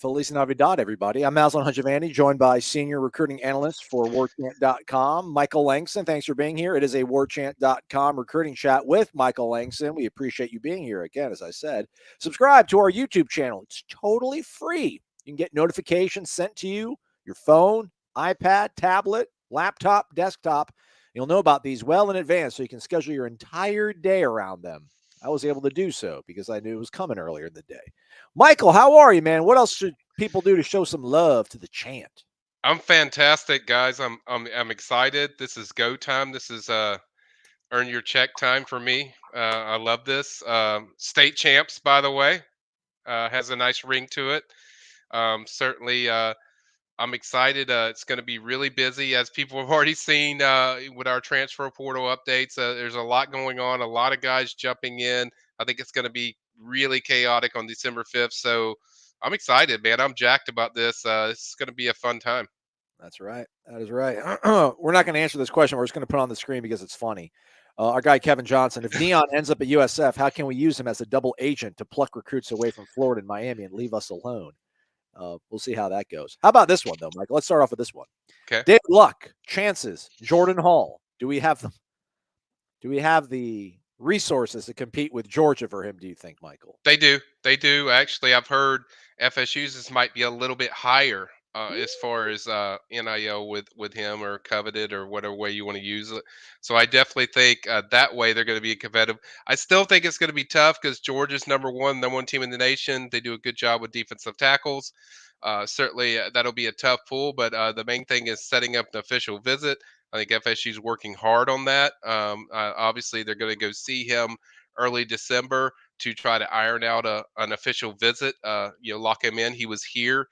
Feliz Navidad, everybody. I'm Maslin Hajavani, joined by senior recruiting analyst for Warchant.com, Michael Langston. Thanks for being here. It is a Warchant.com recruiting chat with Michael Langston. We appreciate you being here again, as I said. Subscribe to our YouTube channel. It's totally free. You can get notifications sent to you, your phone, iPad, tablet, laptop, desktop. You'll know about these well in advance so you can schedule your entire day around them. I was able to do so because I knew it was coming earlier in the day. Michael, how are you, man? What else should people do to show some love to the chant? I'm fantastic, guys. I'm excited. This is go time. This is earn your check time for me. I love this. State champs, by the way, has a nice ring to it. Certainly, I'm excited. It's going to be really busy, as people have already seen with our transfer portal updates. There's a lot going on. A lot of guys jumping in. I think it's going to be really chaotic on December 5th. So I'm excited, man. I'm jacked about this. This is going to be a fun time. That's right. That is right. We're not going to answer this question. We're just going to put it on the screen because it's funny. Our guy, Kevin Johnson, if Dion ends up at USF, how can we use him as a double agent to pluck recruits away from Florida and Miami and leave us alone? We'll see how that goes. How about this one, though, Michael? Let's start off with this one. Okay. David Luck, chances, Jordan Hall. Do we have them? Do we have the resources to compete with Georgia for him, do you think, Michael? They do. They do. Actually, I've heard FSU's might be a little bit higher as far as NIL with him, or coveted, or whatever way you want to use it. So I definitely think that way they're going to be competitive. I still think it's going to be tough because Georgia's number one team in the nation. They do a good job with defensive tackles. Certainly, that'll be a tough pull, but the main thing is setting up an official visit. I think FSU's working hard on that. Obviously, they're going to go see him early December to try to iron out an official visit. Lock him in. He was here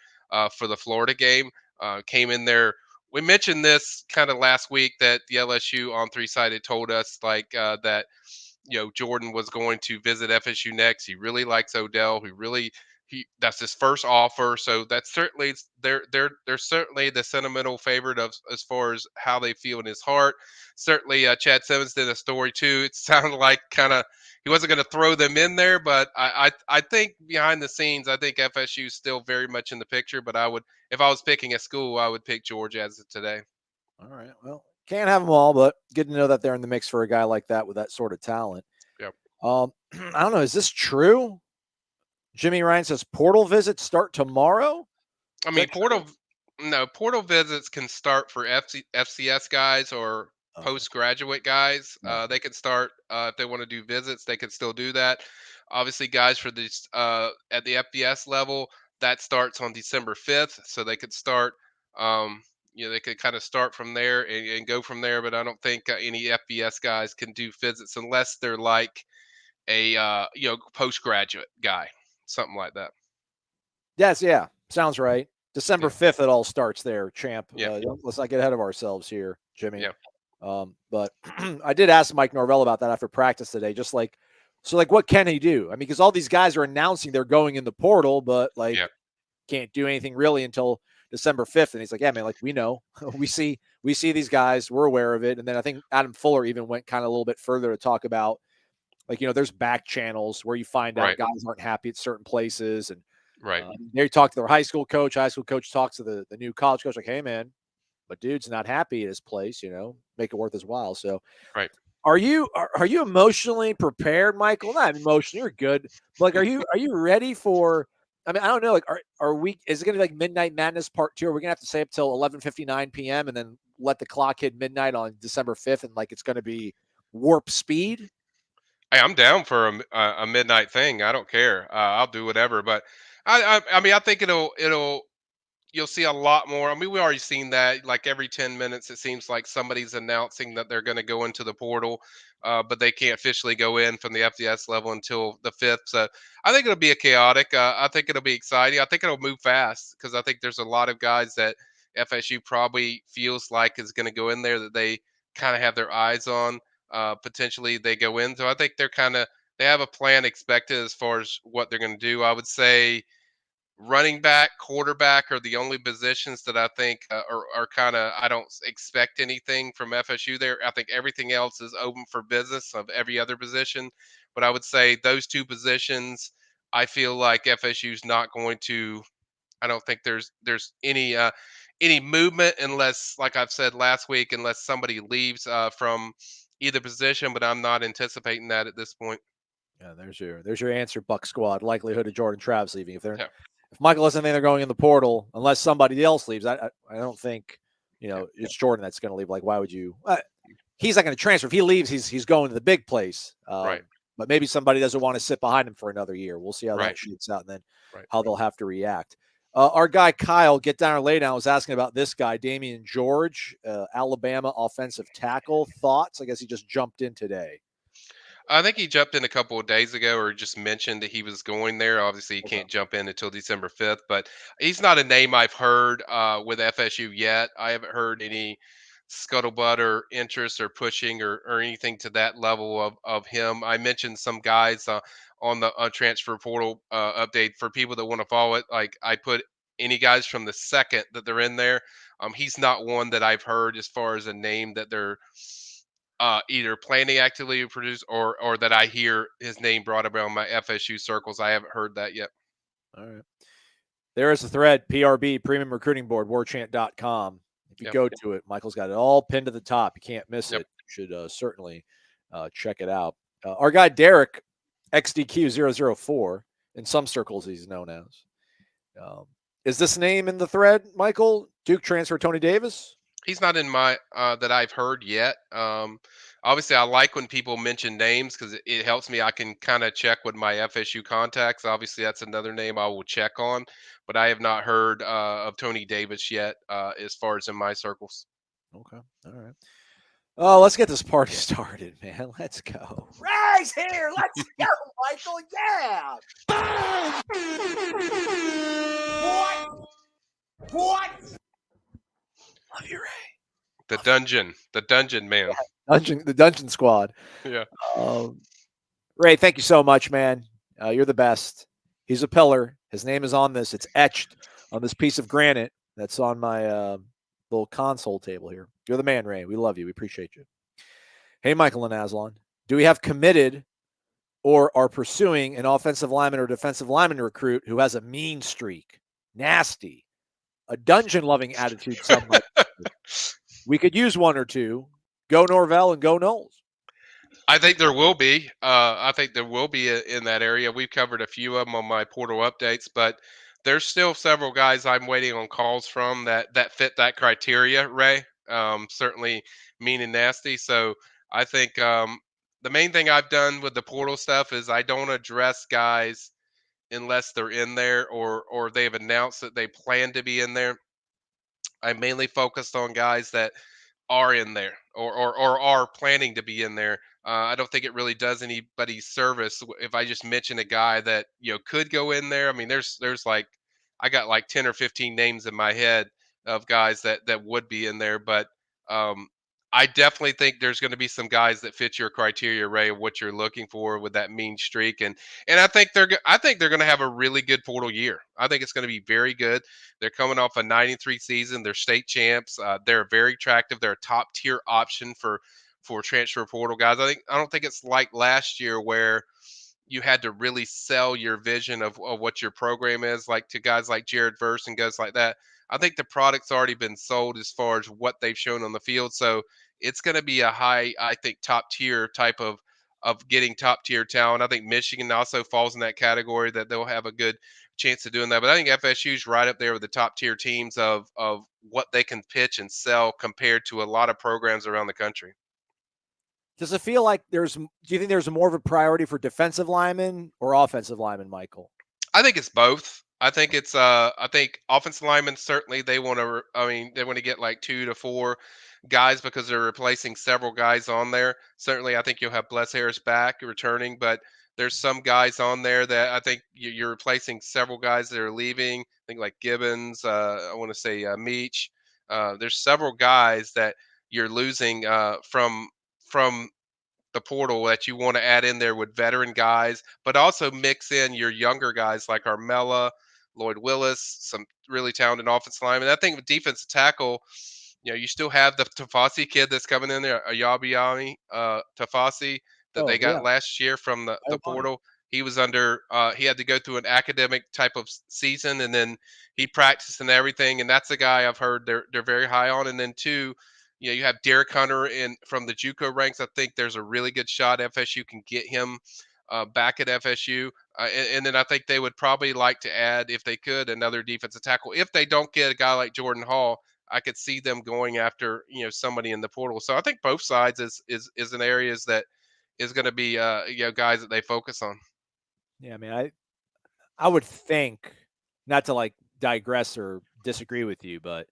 for the Florida game. Came in there. We mentioned this kind of last week that the LSU on 3-sided told us that Jordan was going to visit FSU next. He really likes Odell. He that's his first offer, so that's certainly they're certainly the sentimental favorite of as far as how they feel in his heart. Certainly, Chad Simmons did a story too. It sounded like kind of he wasn't going to throw them in there, but I think behind the scenes, I think FSU is still very much in the picture. But if I was picking a school, I would pick Georgia as of today. All right. Well, can't have them all, but good to know that they're in the mix for a guy like that with that sort of talent. Yep. I don't know. Is this true? Jimmy Ryan says portal visits start tomorrow. I mean, portal visits can start for FCS guys or Okay. postgraduate guys. Yeah. They can start if they want to do visits. They can still do that. Obviously, guys for this at the FBS level, that starts on December 5th, so they could start. They could kind of start from there and go from there. But I don't think any FBS guys can do visits unless they're like a postgraduate guy, something like that. Yes. Yeah. Sounds right. December Yeah. 5th, it all starts there, champ. Yeah. Let's not get ahead of ourselves here, Jimmy. Yeah. But I did ask Mike Norvell about that after practice today. What can he do? I mean, because all these guys are announcing they're going in the portal, but Yeah. can't do anything really until December 5th. And he's like, yeah, man, we know, we see these guys, we're aware of it. And then I think Adam Fuller even went kind of a little bit further to talk about there's back channels where you find out Right. guys aren't happy at certain places. And Right. they talk to their high school coach talks to the new college coach, like, hey man, but dude's not happy at his place, make it worth his while. So Right. are you emotionally prepared, Michael? Not emotionally, you're good. But are you ready for? I mean, I don't know. Like, are we? Is it going to be like Midnight Madness Part 2? Are we going to have to stay up till 11:59 p.m. and then let the clock hit midnight on December 5th, and it's going to be warp speed? Hey, I'm down for a midnight thing. I don't care. I'll do whatever. But I mean, I think you'll see a lot more. I mean, we've already seen that. Like every 10 minutes, it seems like somebody's announcing that they're going to go into the portal, but they can't officially go in from the FDS level until the 5th. So I think it'll be a chaotic. I think it'll be exciting. I think it'll move fast because I think there's a lot of guys that FSU probably feels like is going to go in there that they kind of have their eyes on. Potentially they go in. So I think they have a plan expected as far as what they're going to do. I would say running back, quarterback are the only positions that I think are kind of. I don't expect anything from FSU there. I think everything else is open for business of every other position. But I would say those two positions, I feel like FSU's not going to I don't think there's any movement unless, like I've said last week, unless somebody leaves from either position. But I'm not anticipating that at this point. Yeah, there's your answer, Buck Squad. Likelihood of Jordan Travis leaving. Yeah, If Michael doesn't think they're going in the portal, unless somebody else leaves, I don't think yeah, it's Jordan that's going to leave. Like, why would you? He's not going to transfer. If he leaves, he's going to the big place. right, But maybe somebody doesn't want to sit behind him for another year. We'll see how right, that shakes out, and then right. how they'll have to react. Our guy Kyle, get down or lay down, was asking about this guy, Damian George, Alabama offensive tackle. Thoughts? I guess he just jumped in today. I think he jumped in a couple of days ago, or just mentioned that he was going there. Obviously, he Okay. can't jump in until December 5th, but he's not a name I've heard with FSU yet. I haven't heard any scuttlebutt or interest or pushing or anything to that level of him. I mentioned some guys on the transfer portal update for people that want to follow it. Like, I put any guys from the second that they're in there. He's not one that I've heard as far as a name that they're either planning actively to produce, or that I hear his name brought up around my FSU circles. I haven't heard that yet. All right. There is a thread, PRB, Premium Recruiting Board, warchant.com. If you Yep. go to it, Michael's got it all pinned to the top. You can't miss Yep. it. You should certainly check it out. Our guy, Derek, XDQ004, in some circles he's known as. Um, is this name in the thread, Michael? Duke transfer Tony Davis? He's not in my that I've heard yet. Obviously, I like when people mention names because it helps me. I can kind of check with my FSU contacts. Obviously, that's another name I will check on, but I have not heard of Tony Davis yet, as far as in my circles. Okay. All right. Oh, let's get this party started, man. Let's go. Ray's here. Let's go, Michael. Yeah. What? Love you, The dungeon man. The Dungeon Squad. Yeah. Um, Ray, thank you so much, man. You're the best. He's a pillar. His name is on this. It's etched on this piece of granite that's on my little console table here. You're the man, Ray. We love you. We appreciate you. Hey, Michael and Aslan. Do we have committed or are pursuing an offensive lineman or defensive lineman recruit who has a mean streak, nasty, a dungeon-loving attitude? Some might. We could use one or two. Go Norvell and go Knowles. I think there will be. I think there will be in that area. We've covered a few of them on my portal updates, but there's still several guys I'm waiting on calls from that fit that criteria. Ray, certainly mean and nasty. So I think the main thing I've done with the portal stuff is I don't address guys unless they're in there, or they've announced that they plan to be in there. I mainly focused on guys that are in there, or are planning to be in there. I don't think it really does anybody service if I just mention a guy that could go in there. I mean, there's like I got like 10 or 15 names in my head of guys that would be in there, but um, I definitely think there's going to be some guys that fit your criteria, Ray, of what you're looking for with that mean streak, and I think they're going to have a really good portal year. I think it's going to be very good. They're coming off a 9-3 season. They're state champs. They're very attractive. They're a top tier option for transfer portal guys. I don't think it's like last year where you had to really sell your vision of what your program is, like to guys like Jared Verse and guys like that. I think the product's already been sold as far as what they've shown on the field. So it's going to be a high, I think, top tier type of getting top tier talent. I think Michigan also falls in that category, that they'll have a good chance of doing that. But I think FSU's right up there with the top tier teams of what they can pitch and sell compared to a lot of programs around the country. Does it feel like do you think there's more of a priority for defensive linemen or offensive linemen, Michael? I think it's both. I think offensive linemen, certainly they want to, I mean, they want to get like 2 to 4 guys because they're replacing several guys on there. Certainly I think you'll have Bless Harris back returning, but there's some guys on there that I think you're replacing several guys that are leaving. I think like Gibbons, I want to say Meach. There's several guys that you're losing from the portal that you want to add in there with veteran guys, but also mix in your younger guys like Armella, Lloyd Willis, some really talented offensive linemen. I think with defensive tackle, you still have the Tafasi kid that's coming in there, Ayabiami Tafasi, that Oh, they yeah. got last year from the Ayabami. portal. he was under he had to go through an academic type of season, and then he practiced and everything. And that's a guy I've heard they're very high on. And then two, you have Derek Hunter in from the JUCO ranks. I think there's a really good shot FSU can get him back at FSU. And then I think they would probably like to add, if they could, another defensive tackle. If they don't get a guy like Jordan Hall, I could see them going after somebody in the portal. So I think both sides is an areas that is going to be guys that they focus on. Yeah, I mean, I would think, not to like digress or disagree with you, but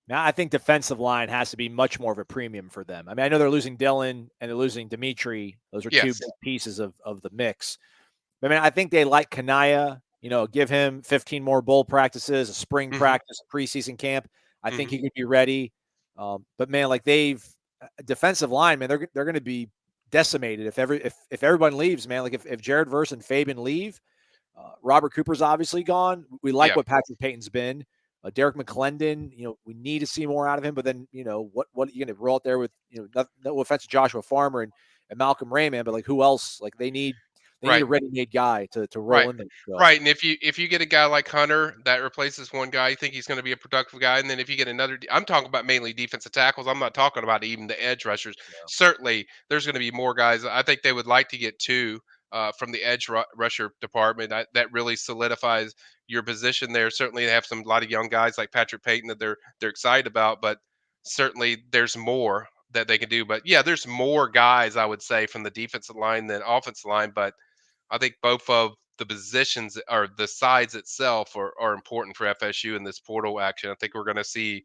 now I think defensive line has to be much more of a premium for them. I mean, I know they're losing Dylan and they're losing Dimitri. Those are two Yes. big pieces of the mix. I mean, I think they like Kanaya, give him 15 more bowl practices, a spring Hmm. practice, a preseason camp. I think Hmm. he could be ready. But man, like defensive line, man, they're going to be decimated if everyone leaves, man. Like if Jared Verse and Fabian leave, Robert Cooper's obviously gone. We like Yeah. what Patrick Payton's been. Derek McClendon, we need to see more out of him. But then, what are you going to roll out there with, no offense to Joshua Farmer and Malcolm Raymond, but like who else? Like they need a Right. ready-made guy to roll Right. in there. So. Right. And if you get a guy like Hunter that replaces one guy, you think he's going to be a productive guy. And then if you get another, I'm talking about mainly defensive tackles. I'm not talking about even the edge rushers. Yeah. Certainly, there's going to be more guys. I think they would like to get two from the edge rusher department. That really solidifies your position there. Certainly, they have a lot of young guys like Patrick Payton that they're excited about, but certainly there's more that they can do. But yeah, there's more guys I would say from the defensive line than offensive line, but I think both of the positions or the sides itself are important for FSU in this portal action. I think we're going to see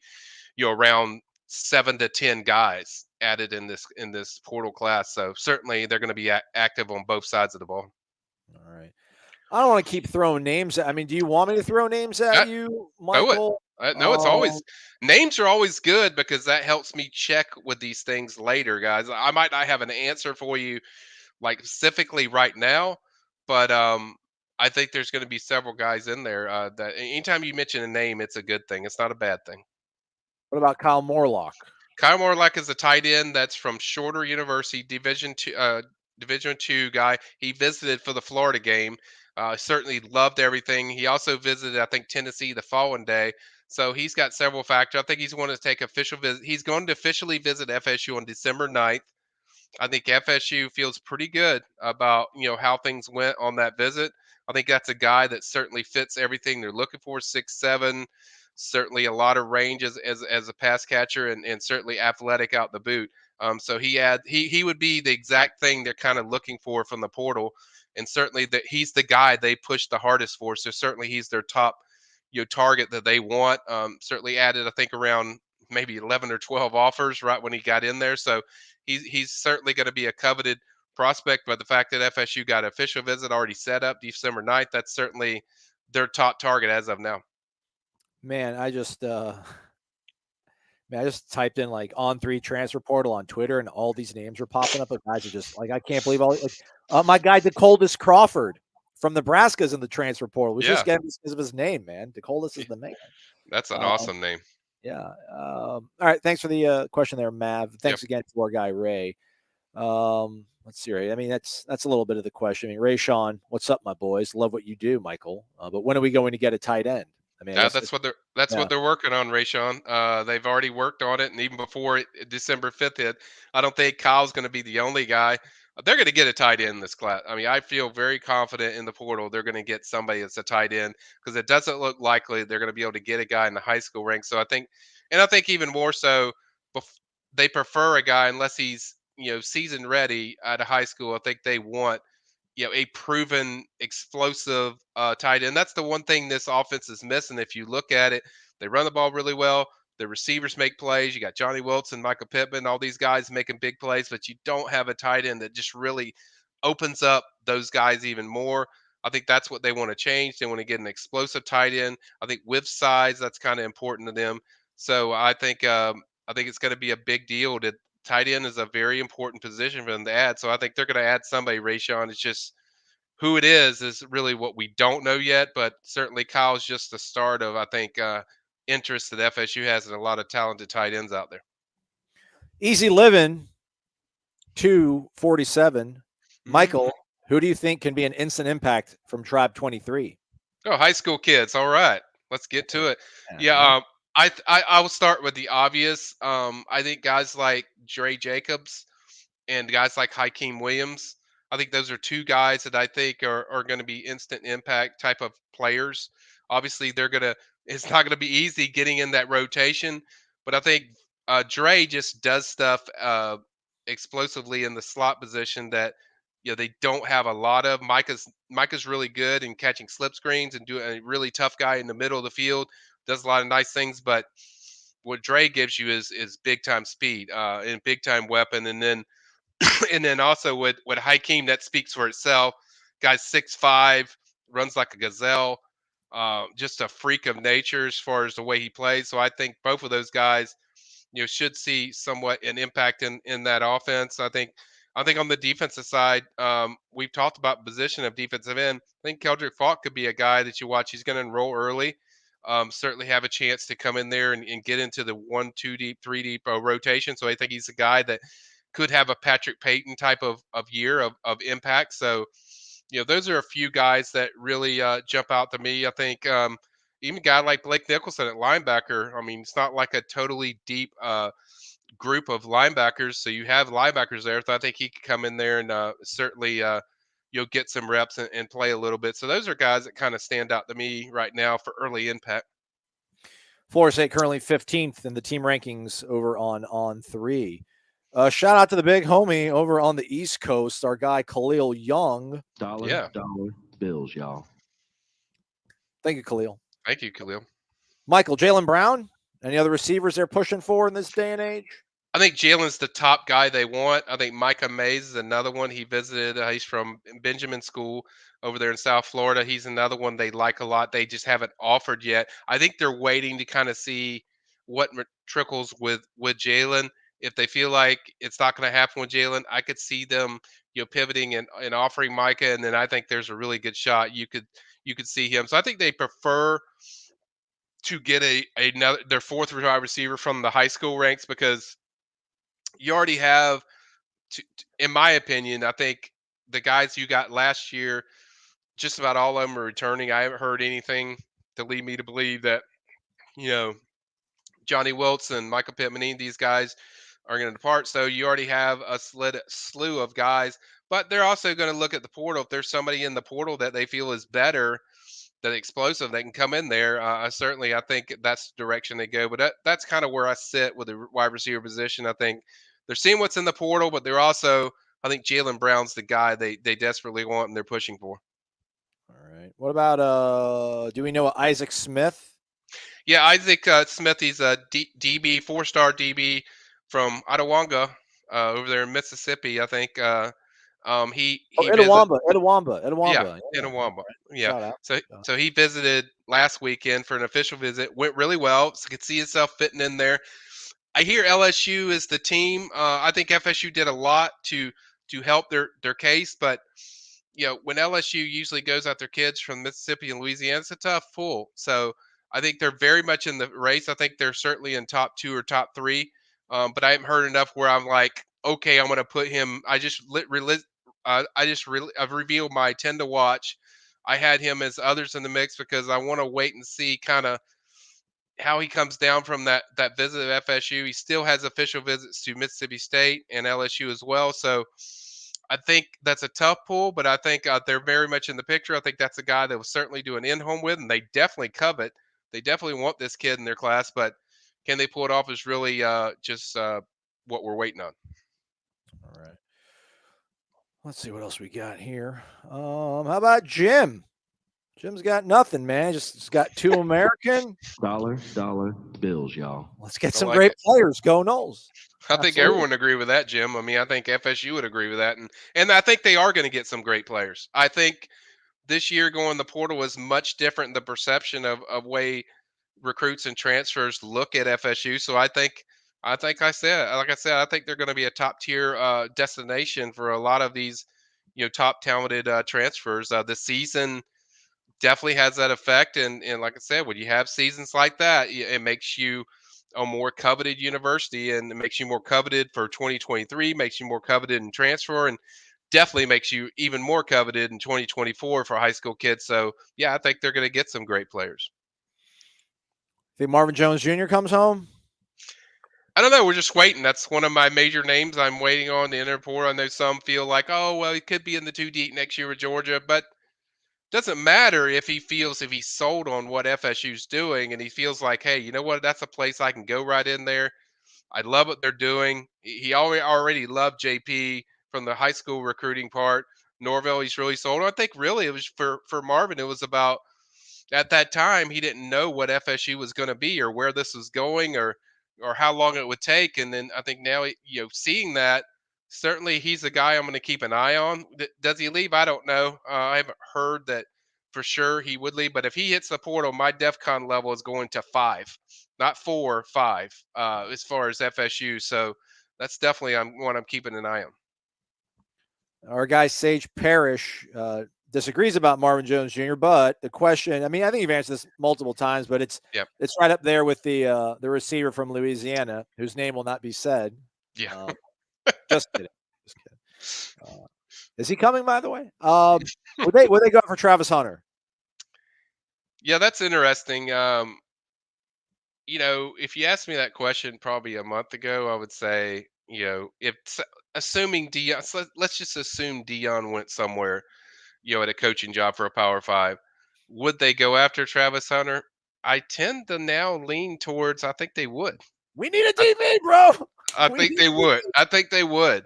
around 7 to 10 guys added in this portal class. So certainly they're going to be active on both sides of the ball. All right. I don't want to keep throwing names. I mean, do you want me to throw names at Uh, you, Throw it. Michael? No, it's always names are always good because that helps me check with these things later, guys. I might not have an answer for you like specifically right now, but I think there's going to be several guys in there that anytime you mention a name, it's a good thing. It's not a bad thing. What about Kyle Morlock? Kyle Morlock is a tight end that's from Shorter University, Division 2 guy. He visited for the Florida game. Certainly loved everything. He also visited, I think, Tennessee the following day. So he's got several factors. I think he's going to take official visit. He's going to officially visit FSU on December 9th. I think FSU feels pretty good about how things went on that visit. I think that's a guy that certainly fits everything they're looking for. 6'7", certainly a lot of range as a pass catcher, and certainly athletic out the boot. So he would be the exact thing they're kind of looking for from the portal, and certainly that he's the guy they push the hardest for. So certainly he's their top target that they want. Certainly added I think around maybe 11 or 12 offers right when he got in there. So he's certainly going to be a coveted prospect. But the fact that FSU got an official visit already set up December 9th, that's certainly their top target as of now. Man, I just typed in like On3 transfer portal on Twitter, and all these names are popping up. But guys are just like, I can't believe my guy DeColdis Crawford from Nebraska is in the transfer portal. We just Yeah, get him because of his name, man. DeColdis is the man. that's an Um, awesome name. yeah. All right. Thanks for the question there, Mav. Yep. Thanks again to our guy Ray. Let's see. Ray. I mean, that's a little bit of the question. I mean, Ray Sean, what's up, my boys? Love what you do, Michael. But when are we going to get a tight end? I mean, I guess That's what yeah. they're working on, Rayshawn. They've already worked on it, and even before December 5th hit, I don't think Kyle's going to be the only guy. They're going to get a tight end in this class. I mean, I feel very confident in the portal. They're going to get somebody that's a tight end because it doesn't look likely they're going to be able to get a guy in the high school ranks. So I think even more so, they prefer a guy unless he's season ready at a high school. I think they want a proven explosive tight end. That's the one thing this offense is missing. If you look at it, they run the ball really well. The receivers make plays. You got Johnny Wilson, Michael Pittman, all these guys making big plays, but you don't have a tight end that just really opens up those guys even more. I think that's what they want to change. They want to get an explosive tight end. I think with size, that's kind of important to them. So I think it's going to be a big deal to tight end is a very important position for them to add. So I think they're going to add somebody, Rayshawn. It's just who it is really what we don't know yet. But certainly Kyle's just the start of, I think, interest that FSU has in a lot of talented tight ends out there. Easy living 247. Hmm. Michael, Who do you think can be an instant impact from Tribe 23? Oh, high school kids. All right, let's get to it. Yeah, Yeah, yeah. I will start with the obvious. I think guys like Dre Jacobs and guys like Hakeem Williams. I think those are two guys that I think are going to be instant impact type of players. Obviously, they're gonna. It's not going to be easy getting in that rotation, but I think Dre just does stuff explosively in the slot position that they don't have a lot of. Micah's really good in catching slip screens and doing a really tough guy in the middle of the field. Does a lot of nice things, but what Dre gives you is big time speed and big time weapon, and then and then also with Hakeem, that speaks for itself. Guy's 6'5", runs like a gazelle, just a freak of nature as far as the way he plays. So I think both of those guys, should see somewhat an impact in that offense. I think on the defensive side, we've talked about position of defensive end. I think Keldrick Falk could be a guy that you watch. He's going to enroll early. Certainly have a chance to come in there and get into the 1, 2 deep, 3 deep rotation. So I think he's a guy that could have a Patrick Payton type of year of impact. So, those are a few guys that really jump out to me. I think even a guy like Blake Nicholson at linebacker. I mean, it's not like a totally deep group of linebackers. So you have linebackers there. So I think he could come in there and certainly you'll get some reps and play a little bit. So those are guys that kind of stand out to me right now for early impact. Florida State currently 15th in the team rankings over on 3. Shout out to the big homie over on the East Coast, our guy Khalil Young. Yeah. Dollar bills, y'all. Thank you, Khalil. Thank you, Khalil. Michael, Jalen Brown, any other receivers they're pushing for in this day and age? I think Jalen's the top guy they want. I think Micah Mays is another one. He visited. He's from Benjamin School over there in South Florida. He's another one they like a lot. They just haven't offered yet. I think they're waiting to kind of see what trickles with Jalen. If they feel like it's not going to happen with Jalen, I could see them, pivoting and offering Micah, and then I think there's a really good shot you could see him. So I think they prefer to get another their fourth wide receiver from the high school ranks because you already have, in my opinion, I think the guys you got last year, just about all of them are returning. I haven't heard anything to lead me to believe that, you know, Johnny Wilson, Michael Pittman, these guys are going to depart. So you already have a slew of guys, but they're also going to look at the portal. If there's somebody in the portal that they feel is better, that explosive, they can come in there. I think that's the direction they go. But that's kind of where I sit with the wide receiver position. I think they're seeing what's in the portal, but they're also, I think Jalen Brown's the guy they desperately want and they're pushing for. All right. What about do we know Isaac Smith? Yeah, Isaac Smith. He's a DB, 4-star DB from Itawanga over there in Mississippi. I think he visited. Yeah, Etowamba. in a Yeah. Wamba. Yeah. Shout out. So he visited last weekend for an official visit. Went really well. So could see himself fitting in there. I hear LSU is the team. I think FSU did a lot to help their case, but when LSU usually goes out their kids from Mississippi and Louisiana, it's a tough pull. So I think they're very much in the race. I think they're certainly in top 2 or top 3. But I haven't heard enough where I'm like, okay, I'm going to put him. I've revealed my 10 to watch. I had him as others in the mix because I want to wait and see kind of how he comes down from that visit of FSU. He still has official visits to Mississippi State and LSU as well. So I think that's a tough pull, but I think they're very much in the picture. I think that's a guy that will certainly do an in-home with, and they definitely covet. They definitely want this kid in their class, but can they pull it off is really just what we're waiting on. All right. Let's see what else we got here. How about Jim? Jim's got nothing, man. Just got 2 American. Dollar bills, y'all. Let's get I some like great it. players. Go Noles. I think Absolutely. everyone would agree with that, Jim. I mean, I think FSU would agree with that, and I think they are going to get some great players. I think this year going the portal is much different in the perception of way recruits and transfers look at FSU. So I think they're going to be a top tier destination for a lot of these, top talented transfers. The season definitely has that effect, and like I said, when you have seasons like that, it makes you a more coveted university, and it makes you more coveted for 2023. Makes you more coveted in transfer, and definitely makes you even more coveted in 2024 for high school kids. So yeah, I think they're going to get some great players. Think Marvin Jones Jr. comes home? I don't know. We're just waiting. That's one of my major names I'm waiting on the inner report. I know some feel like, oh, well, he could be in the two deep next year with Georgia, but doesn't matter if he feels if he's sold on what FSU's doing and he feels like, hey, you know what? That's a place I can go right in there. I love what they're doing. He already loved JP from the high school recruiting part. Norvell, he's really sold. I think really it was for Marvin. It was about at that time he didn't know what FSU was going to be or where this was going or how long it would take. And then I think now seeing that certainly he's a guy I'm going to keep an eye on. Does he leave? I don't know. I haven't heard that for sure he would leave. But if he hits the portal, my DEFCON level is going to 5, not 4, 5 as far as FSU. So that's definitely one I'm keeping an eye on. Our guy Sage Parrish disagrees about Marvin Jones Jr., but the question, I mean, I think you've answered this multiple times, but it's right up there with the receiver from Louisiana, whose name will not be said. Yeah. Just kidding. Just kidding. Is he coming, by the way? Would they go for Travis Hunter? Yeah, that's interesting. If you asked me that question probably a month ago, I would say, if assuming Dion, so let's just assume Dion went somewhere, at a coaching job for a Power Five, would they go after Travis Hunter? I tend to now lean towards I think they would. We need a DB, bro. I think they would. I think they would.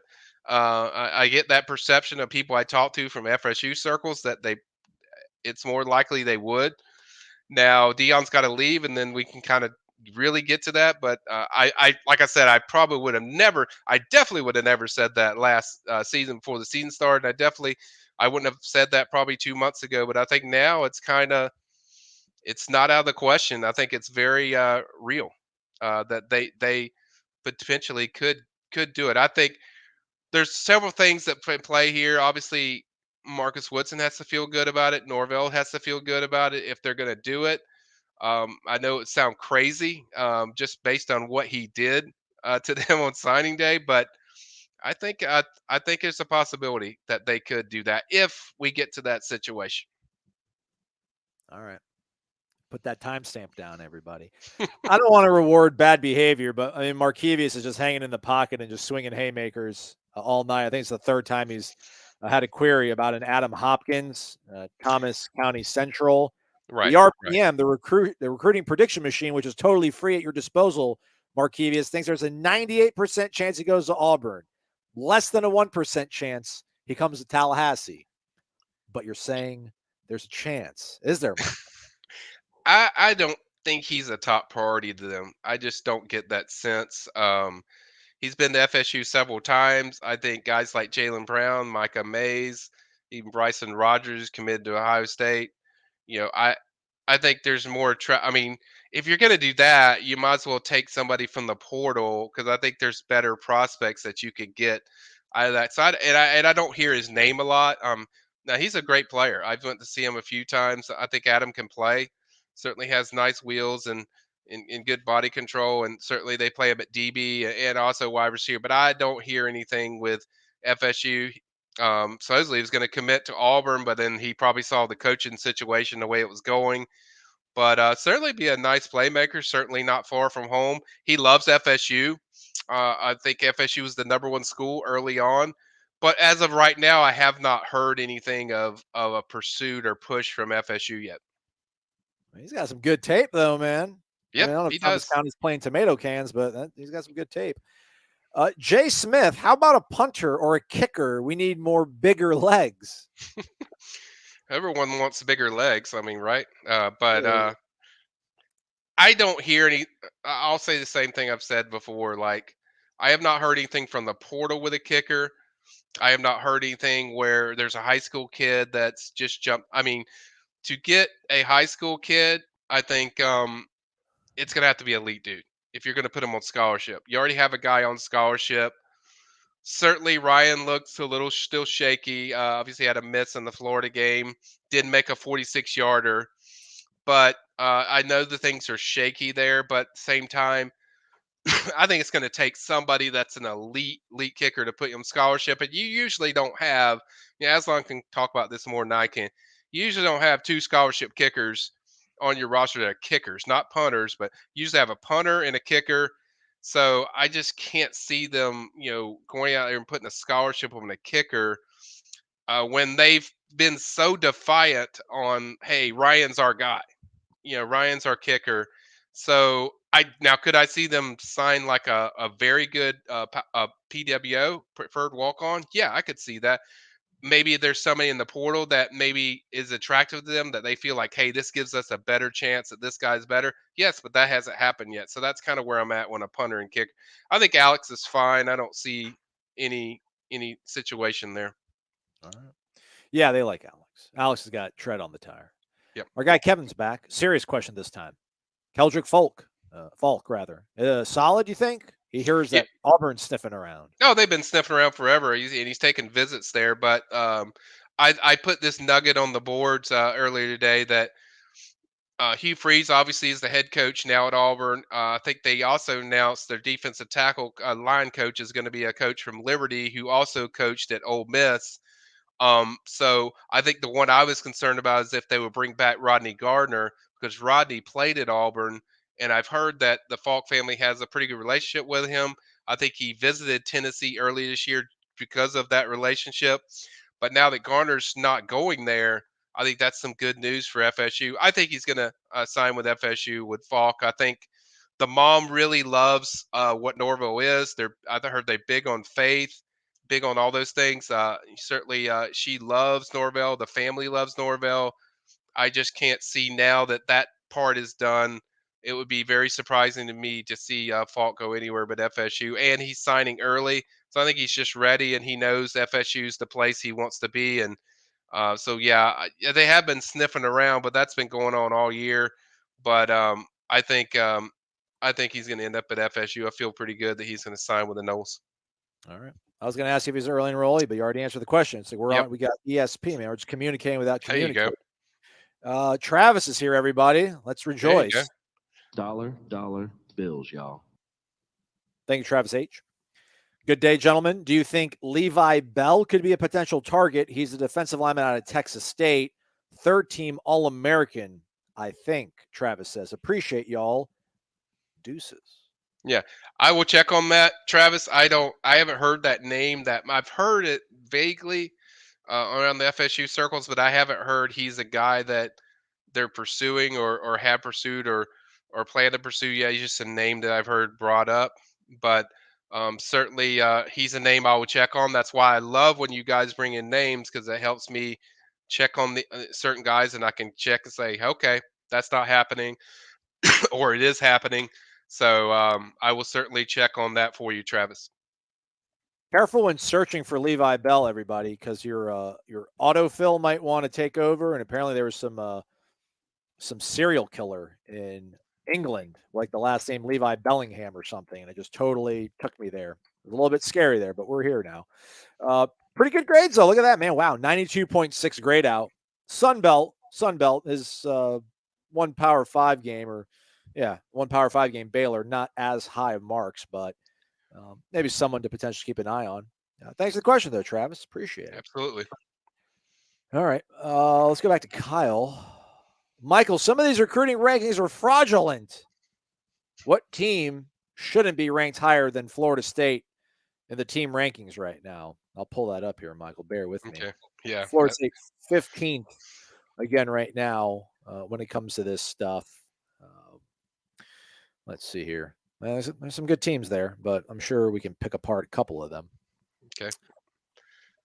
I get that perception of people I talk to from FSU circles that it's more likely they would. Now Dion's got to leave, and then we can kind of really get to that. But I like I said, I probably would have never. I definitely would have never said that last season before the season started. I wouldn't have said that probably 2 months ago. But I think now it's not out of the question. I think it's very real that they potentially could do it. I think there's several things that play here. Obviously, Marcus Woodson has to feel good about it. Norvell has to feel good about it if they're going to do it. I know it sounds crazy just based on what he did to them on signing day, but I think it's a possibility that they could do that if we get to that situation. All right. Put that timestamp down, everybody. I don't want to reward bad behavior, but I mean, Markevius is just hanging in the pocket and just swinging haymakers all night. I think it's the third time he's had a query about an Adam Hopkins, Thomas County Central. Right. The RPM, the recruiting prediction machine, which is totally free at your disposal, Markevius thinks there's a 98% chance he goes to Auburn, less than a 1% chance he comes to Tallahassee. But you're saying there's a chance. Is there, Mike? I don't think he's a top priority to them. I just don't get that sense. He's been to FSU several times. I think guys like Jalen Brown, Micah Mays, even Bryson Rogers committed to Ohio State. You know, I think there's more. I mean, if you're going to do that, you might as well take somebody from the portal because I think there's better prospects that you could get out of that side. And I don't hear his name a lot. Now he's a great player. I've went to see him a few times. I think Adam can play. Certainly has nice wheels and in good body control, and certainly they play him at DB and also wide receiver. But I don't hear anything with FSU. Supposedly he was going to commit to Auburn, but then he probably saw the coaching situation the way it was going. But certainly be a nice playmaker. Certainly not far from home. He loves FSU. I think FSU was the number one school early on. But as of right now, I have not heard anything of a pursuit or push from FSU yet. He's got some good tape, though, man. Yep, I mean, I don't know he if Thomas does. County's playing tomato cans, but he's got some good tape. Jay Smith, how about a punter or a kicker? We need more bigger legs. Everyone wants bigger legs. I mean, right? But I don't hear any. I'll say the same thing I've said before. Like, I have not heard anything from the portal with a kicker. I have not heard anything where there's a high school kid that's just jumped. I mean, to get a high school kid, I think it's going to have to be an elite dude if you're going to put him on scholarship. You already have a guy on scholarship. Certainly, Ryan looks a little still shaky. Obviously, had a miss in the Florida game. Didn't make a 46-yarder, but I know the things are shaky there. But at the same time, I think it's going to take somebody that's an elite kicker to put you on scholarship, and you usually don't have. Yeah, Aslan can talk about this more than I can. You usually don't have two scholarship kickers on your roster that are kickers, not punters, but you usually have a punter and a kicker. So I just can't see them, going out there and putting a scholarship on a kicker when they've been so defiant on, hey, Ryan's our guy. Ryan's our kicker. So could I see them sign like a very good PWO, preferred walk on? Yeah, I could see that. Maybe there's somebody in the portal that maybe is attractive to them that they feel like, hey, this gives us a better chance that this guy's better. Yes, but that hasn't happened yet. So that's kind of where I'm at when a punter and kicker. I think Alex is fine. I don't see any any situation there. All right. Yeah, they like Alex. Alex has got tread on the tire. Yep. Our guy Kevin's back. Serious question this time. Keldrick Falk rather. Solid, you think? He hears Yeah. that Auburn's sniffing around. No, they've been sniffing around forever. He's taking visits there. But I put this nugget on the boards earlier today that Hugh Freeze obviously is the head coach now at Auburn. I think they also announced their defensive tackle line coach is going to be a coach from Liberty who also coached at Ole Miss. So I think the one I was concerned about is if they would bring back Rodney Gardner because Rodney played at Auburn, and I've heard that the Falk family has a pretty good relationship with him. I think he visited Tennessee early this year because of that relationship. But now that Garner's not going there, I think that's some good news for FSU. I think he's going to sign with FSU with Falk. I think the mom really loves what Norville is. I heard they're big on faith, big on all those things. Certainly, she loves Norvell. The family loves Norvell. I just can't see now that that part is done. It would be very surprising to me to see Falk go anywhere but FSU, and he's signing early, so I think he's just ready, and he knows FSU's the place he wants to be, and yeah, they have been sniffing around, but that's been going on all year. But I think he's going to end up at FSU. I feel pretty good that he's going to sign with the Noles. All right. I was going to ask you if he's early enrollee, but you already answered the question. So we're Yep. on. We got ESP, man. We're just communicating without There you communicating. go. Travis is here, everybody. Let's There you go. rejoice. Dollar bills, y'all. Thank you, Travis H. Good day, gentlemen. Do you think Levi Bell could be a potential target? He's a defensive lineman out of Texas State, third team All-American, I think, Travis says. Appreciate y'all. Deuces. Yeah, I will check on that, Travis. I haven't heard that name. That I've heard it vaguely around the FSU circles, but I haven't heard he's a guy that they're pursuing or have pursued or plan to pursue. Yeah, he's just a name that I've heard brought up, but certainly he's a name I will check on. That's why I love when you guys bring in names because it helps me check on the certain guys, and I can check and say, okay, that's not happening, or it is happening. So I will certainly check on that for you, Travis. Careful when searching for Levi Bell, everybody, because your autofill might want to take over. And apparently there was some serial killer in England, like the last name Levi Bellingham or something, and it just totally took me there. It was a little bit scary there, but we're here now. Pretty good grades though. Look at that, man. Wow, 92.6 grade out. Sunbelt is one Power 5 game, or one Power 5 game. Baylor, not as high of marks, but maybe someone to potentially keep an eye on. Thanks for the question though, Travis. Appreciate it. Absolutely. All right, let's go back to Kyle. Michael, some of these recruiting rankings are fraudulent. What team shouldn't be ranked higher than Florida State in the team rankings right now? I'll pull that up here, Michael. Bear with me. Okay. Yeah. Florida State 15th again right now when it comes to this stuff. Let's see here. There's some good teams there, but I'm sure we can pick apart a couple of them. Okay.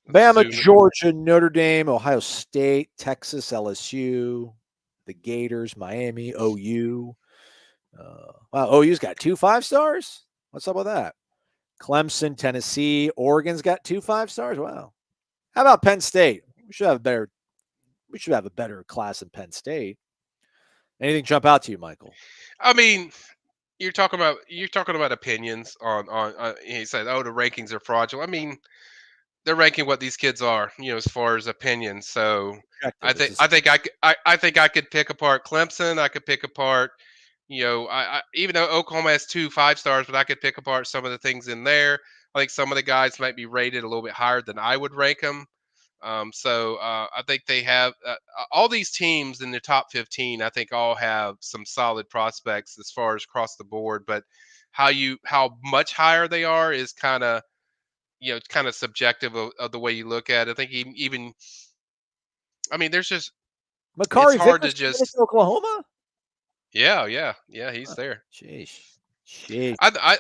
Bama, Georgia, Notre Dame, Ohio State, Texas, LSU, the Gators, Miami, OU. Wow, OU's got 2 5-stars. What's up with that? Clemson, Tennessee, Oregon's got 2 5-stars. Wow. How about Penn State? We should have a better class than Penn State. Anything jump out to you, Michael? I mean, you're talking about opinions on. He said, "Oh, the rankings are fraudulent." I mean, they're ranking what these kids are, as far as opinions. So I think I could pick apart Clemson. I could pick apart Even though Oklahoma has 2 5 stars, but I could pick apart some of the things in there. I think some of the guys might be rated a little bit higher than I would rank them. I think they have all these teams in the top 15. I think all have some solid prospects as far as across the board. But how much higher they are is kind of subjective of the way you look at it. I think even I mean, there's just it's Makari hard to Vickers committed just to Oklahoma. yeah, he's Uh, there. Sheesh. Sheesh. I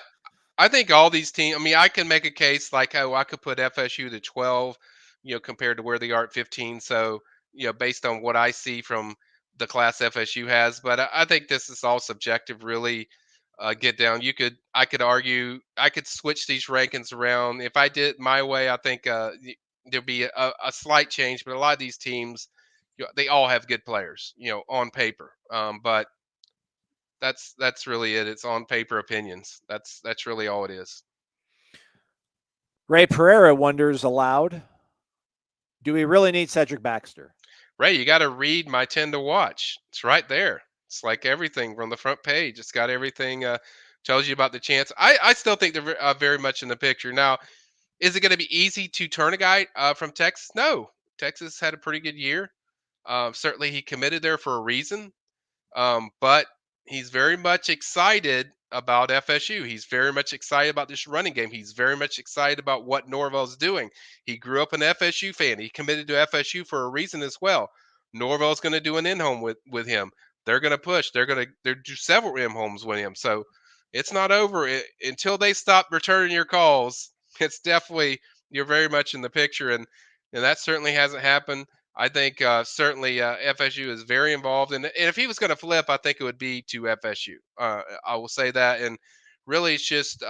I think all these teams. I mean, I can make a case like how I could put FSU to 12, compared to where they are at 15. So, based on what I see from the class FSU has, but I think this is all subjective, really. Get down. I could argue, I could switch these rankings around. If I did my way, I think there'd be a slight change. But a lot of these teams, they all have good players, on paper. But that's really it. It's on paper opinions. That's really all it is. Ray Pereira wonders aloud, do we really need Cedric Baxter? Ray, you got to read my 10 to watch. It's right there. It's like everything from the front page. It's got everything. Tells you about the chance. I still think they're very much in the picture. Now, is it going to be easy to turn a guy from Texas? No. Texas had a pretty good year. Certainly, he committed there for a reason. But he's very much excited about FSU. He's very much excited about this running game. He's very much excited about what Norvell's doing. He grew up an FSU fan. He committed to FSU for a reason as well. Norvell's going to do an in-home with him. They're going to push. They're do several in-homes with him. So it's not over until they stop returning your calls. It's definitely you're very much in the picture, and that certainly hasn't happened. I think certainly FSU is very involved, and if he was going to flip, I think it would be to FSU. I will say that, and really, it's just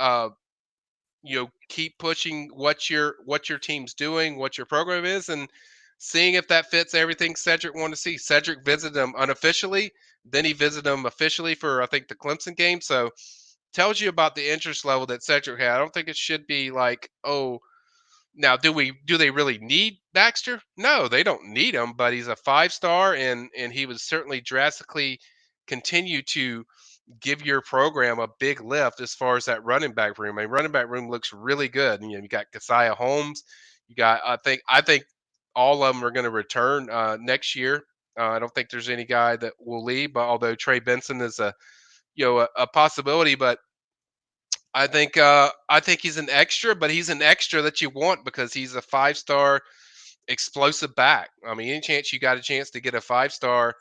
keep pushing what your team's doing, what your program is, and seeing if that fits everything Cedric wanted to see. Cedric visited them unofficially, then he visited them officially for I think the Clemson game. So tells you about the interest level that Cedric had. I don't think it should be like, oh, now, do they really need Baxter? No, they don't need him, but he's a 5 star, and he would certainly drastically continue to give your program a big lift as far as that running back room. I mean, running back room looks really good. And, you got Keziah Holmes. You got I think all of them are going to return next year. I don't think there's any guy that will leave, but although Trey Benson is a possibility, but I think he's an extra, but he's an extra that you want because he's a 5 star explosive back. I mean, any chance you got a chance to get a 5 star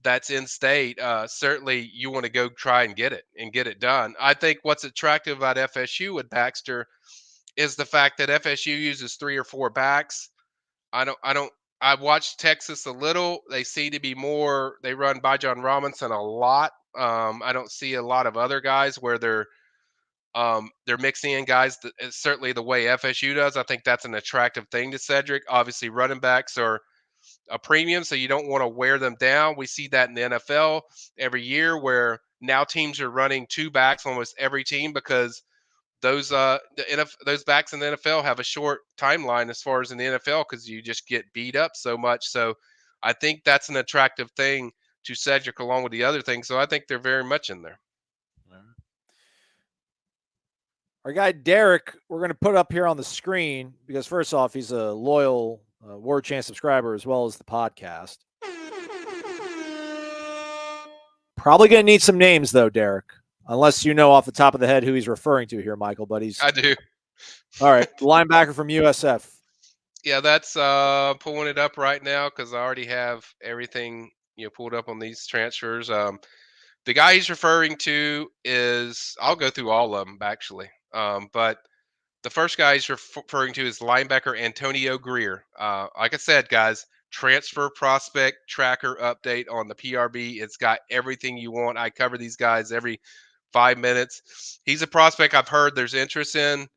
that's in state, certainly you want to go try and get it and get it done. I think what's attractive about FSU with Baxter is the fact that FSU uses 3 or 4 backs. I've watched Texas a little. They seem to be more. They run by John Robinson a lot. I don't see a lot of other guys where they're mixing in guys that certainly the way FSU does. I think that's an attractive thing to Cedric. Obviously, running backs are a premium, so you don't want to wear them down. We see that in the NFL every year, where now teams are running 2 backs almost every team because those backs in the NFL have a short timeline as far as in the NFL because you just get beat up so much. So I think that's an attractive thing to Cedric along with the other things. So I think they're very much in there. Our guy Derek, we're going to put up here on the screen because first off, he's a loyal Warchant subscriber as well as the podcast. Probably going to need some names though, Derek, unless you know off the top of the head who he's referring to here, Michael. But he's I do. all right. Linebacker from USF. Yeah, that's pulling it up right now because I already have everything pulled up on these transfers. The guy he's referring to is I'll go through all of them actually. But the first guy he's referring to is linebacker Antonio Greer. Like I said, guys, transfer prospect tracker update on the PRB. It's got everything you want. I cover these guys every 5 minutes. He's a prospect I've heard there's interest in.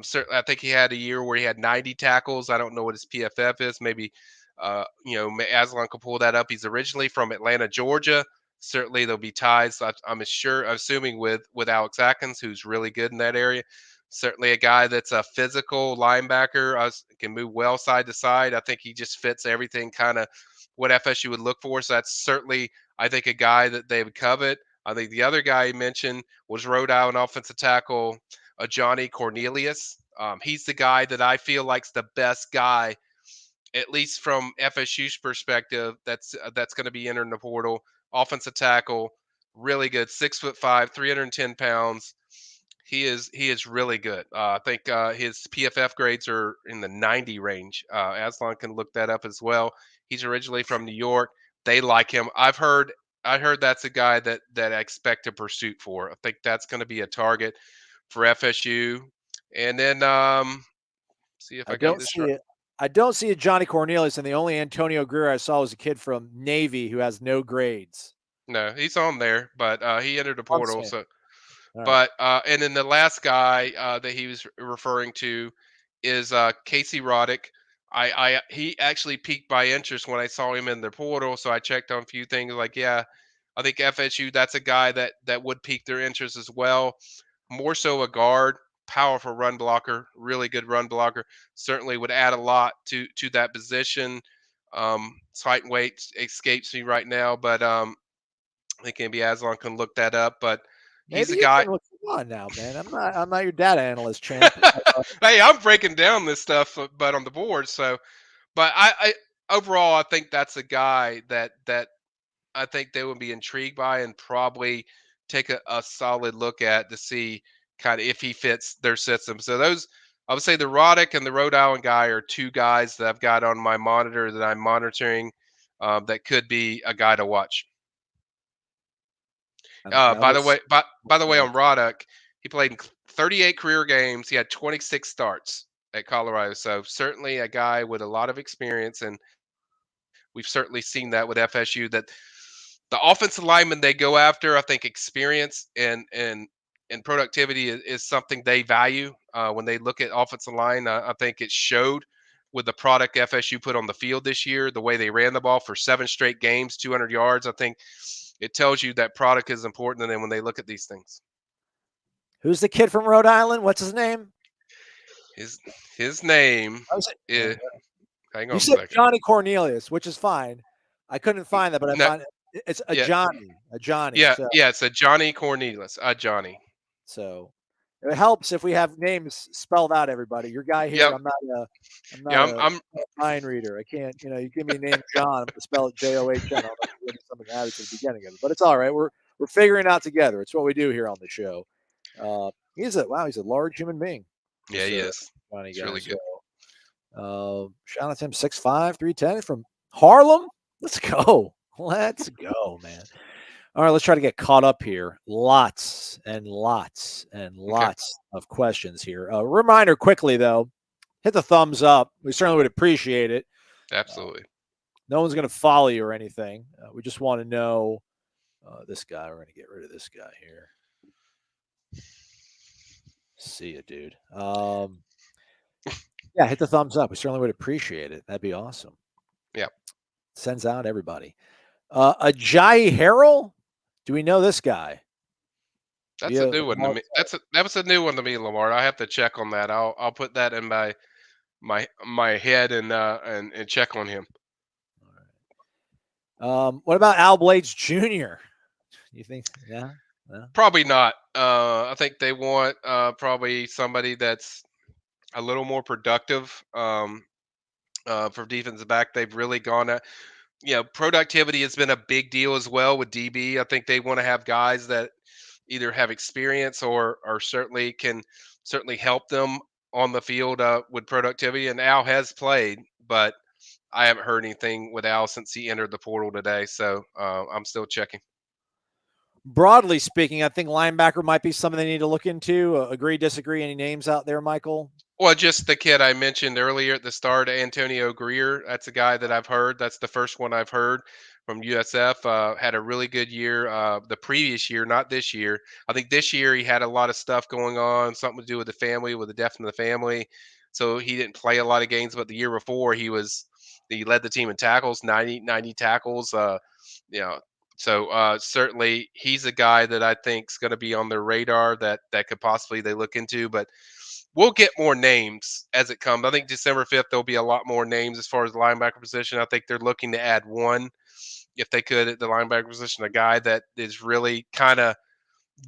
Certainly, I think he had a year where he had 90 tackles. I don't know what his PFF is. Maybe, Aslan could pull that up. He's originally from Atlanta, Georgia. Certainly, there'll be ties. I'm assuming with Alex Atkins, who's really good in that area. Certainly, a guy that's a physical linebacker. Can move well side to side. I think he just fits everything kind of what FSU would look for. So that's certainly, I think, a guy that they would covet. I think the other guy he mentioned was Rhode Island offensive tackle Johnny Cornelius. He's the guy that I feel like's the best guy, at least from FSU's perspective. That's going to be entering the portal. Offensive tackle, really good, 6'5", 310 pounds. He is really good. I think his PFF grades are in the 90 range. Aslan can look that up as well. He's originally from New York. They like him. I heard that's a guy that I expect a pursuit for. I think that's going to be a target for FSU. And then see if I I got don't this see right. it. I don't see a Johnny Cornelius, and the only Antonio Greer I saw was a kid from Navy who has no grades. No, he's on there, but he entered the I'm portal. saying. So, All right. but and then the last guy that he was referring to is Casey Roddick. He actually piqued my interest when I saw him in the portal. So I checked on a few things. Like, yeah, I think FSU. That's a guy that would pique their interest as well. More so a guard, powerful run blocker, really good run blocker. Certainly would add a lot to that position. His height and weight escapes me right now, but I think maybe Aslan can look that up. But he's Maybe a you guy. can look on now, man. I'm not your data analyst, champ. Hey, I'm breaking down this stuff, but on the board. So, but I overall, I think that's a guy that I think they would be intrigued by and probably take a solid look at to see kind of if he fits their system. So those, I would say the Roddick and the Rhode Island guy are two guys that I've got on my monitor that I'm monitoring that could be a guy to watch. That By the was way, by the way, on Roddick, he played in 38 career games. He had 26 starts at Colorado. So certainly a guy with a lot of experience, and we've certainly seen that with FSU. That the offensive linemen they go after, I think experience and productivity is something they value when they look at offensive line. I think it showed with the product FSU put on the field this year, the way they ran the ball for 7 straight games, 200 yards. I think it tells you that product is important. And then when they look at these things, who's the kid from Rhode Island? What's his name? his his name I was is. Hang You on a said second. Johnny Cornelius, which is fine. I couldn't find that, but I No, find it's a yeah, Johnny, a Johnny. yeah, yeah. It's a Johnny Cornelius. Johnny. So it helps if we have names spelled out. Everybody, your guy here. Yep. I'm Yeah. not I'm. a I'm. mind reader. I can't. You give me a name John, I'm gonna spell it John. I'll give you something added to the beginning of it, but it's all right. We're figuring it out together. It's what we do here on the show. He's a large human being. Yeah, This he is. Johnny He's guy. really good. Shout out to him, 6'5", 310 from Harlem. Let's go. Let's go, man. All right, let's try to get caught up here. Lots and lots and Okay. lots of questions here. Reminder quickly, though, hit the thumbs up. We certainly would appreciate it. Absolutely. No one's going to follow you or anything. We just want to know this guy. We're going to get rid of this guy here. See you, dude. Yeah, hit the thumbs up. We certainly would appreciate it. That'd be awesome. Yeah. Sends out everybody. Ajayi Harrell? Do we know this guy? That's a new one to me. That was a new one to me, Lamar. I have to check on that. I'll put that in my head and check on him. What about Al Blades Jr.? You think? Yeah. Probably not. I think they want probably somebody that's a little more productive for defensive back. They've really gone at productivity has been a big deal as well with DB. I think they want to have guys that either have experience or certainly help them on the field with productivity. And Al has played, but I haven't heard anything with Al since he entered the portal today. So I'm still checking. Broadly speaking, I think linebacker might be something they need to look into. Agree, disagree? Any names out there, Michael? Well, just the kid I mentioned earlier at the start, Antonio Greer. That's a guy that I've heard. That's the first one I've heard from USF. Had a really good year the previous year, not this year. I think this year he had a lot of stuff going on, something to do with the family, with the death in the family. So he didn't play a lot of games. But the year before, he led the team in tackles, 90 tackles. So certainly he's a guy that I think is going to be on their radar that could possibly they look into. But we'll get more names as it comes. I think December 5th there'll be a lot more names as far as the linebacker position. I think they're looking to add one, if they could, at the linebacker position, a guy that is really kind of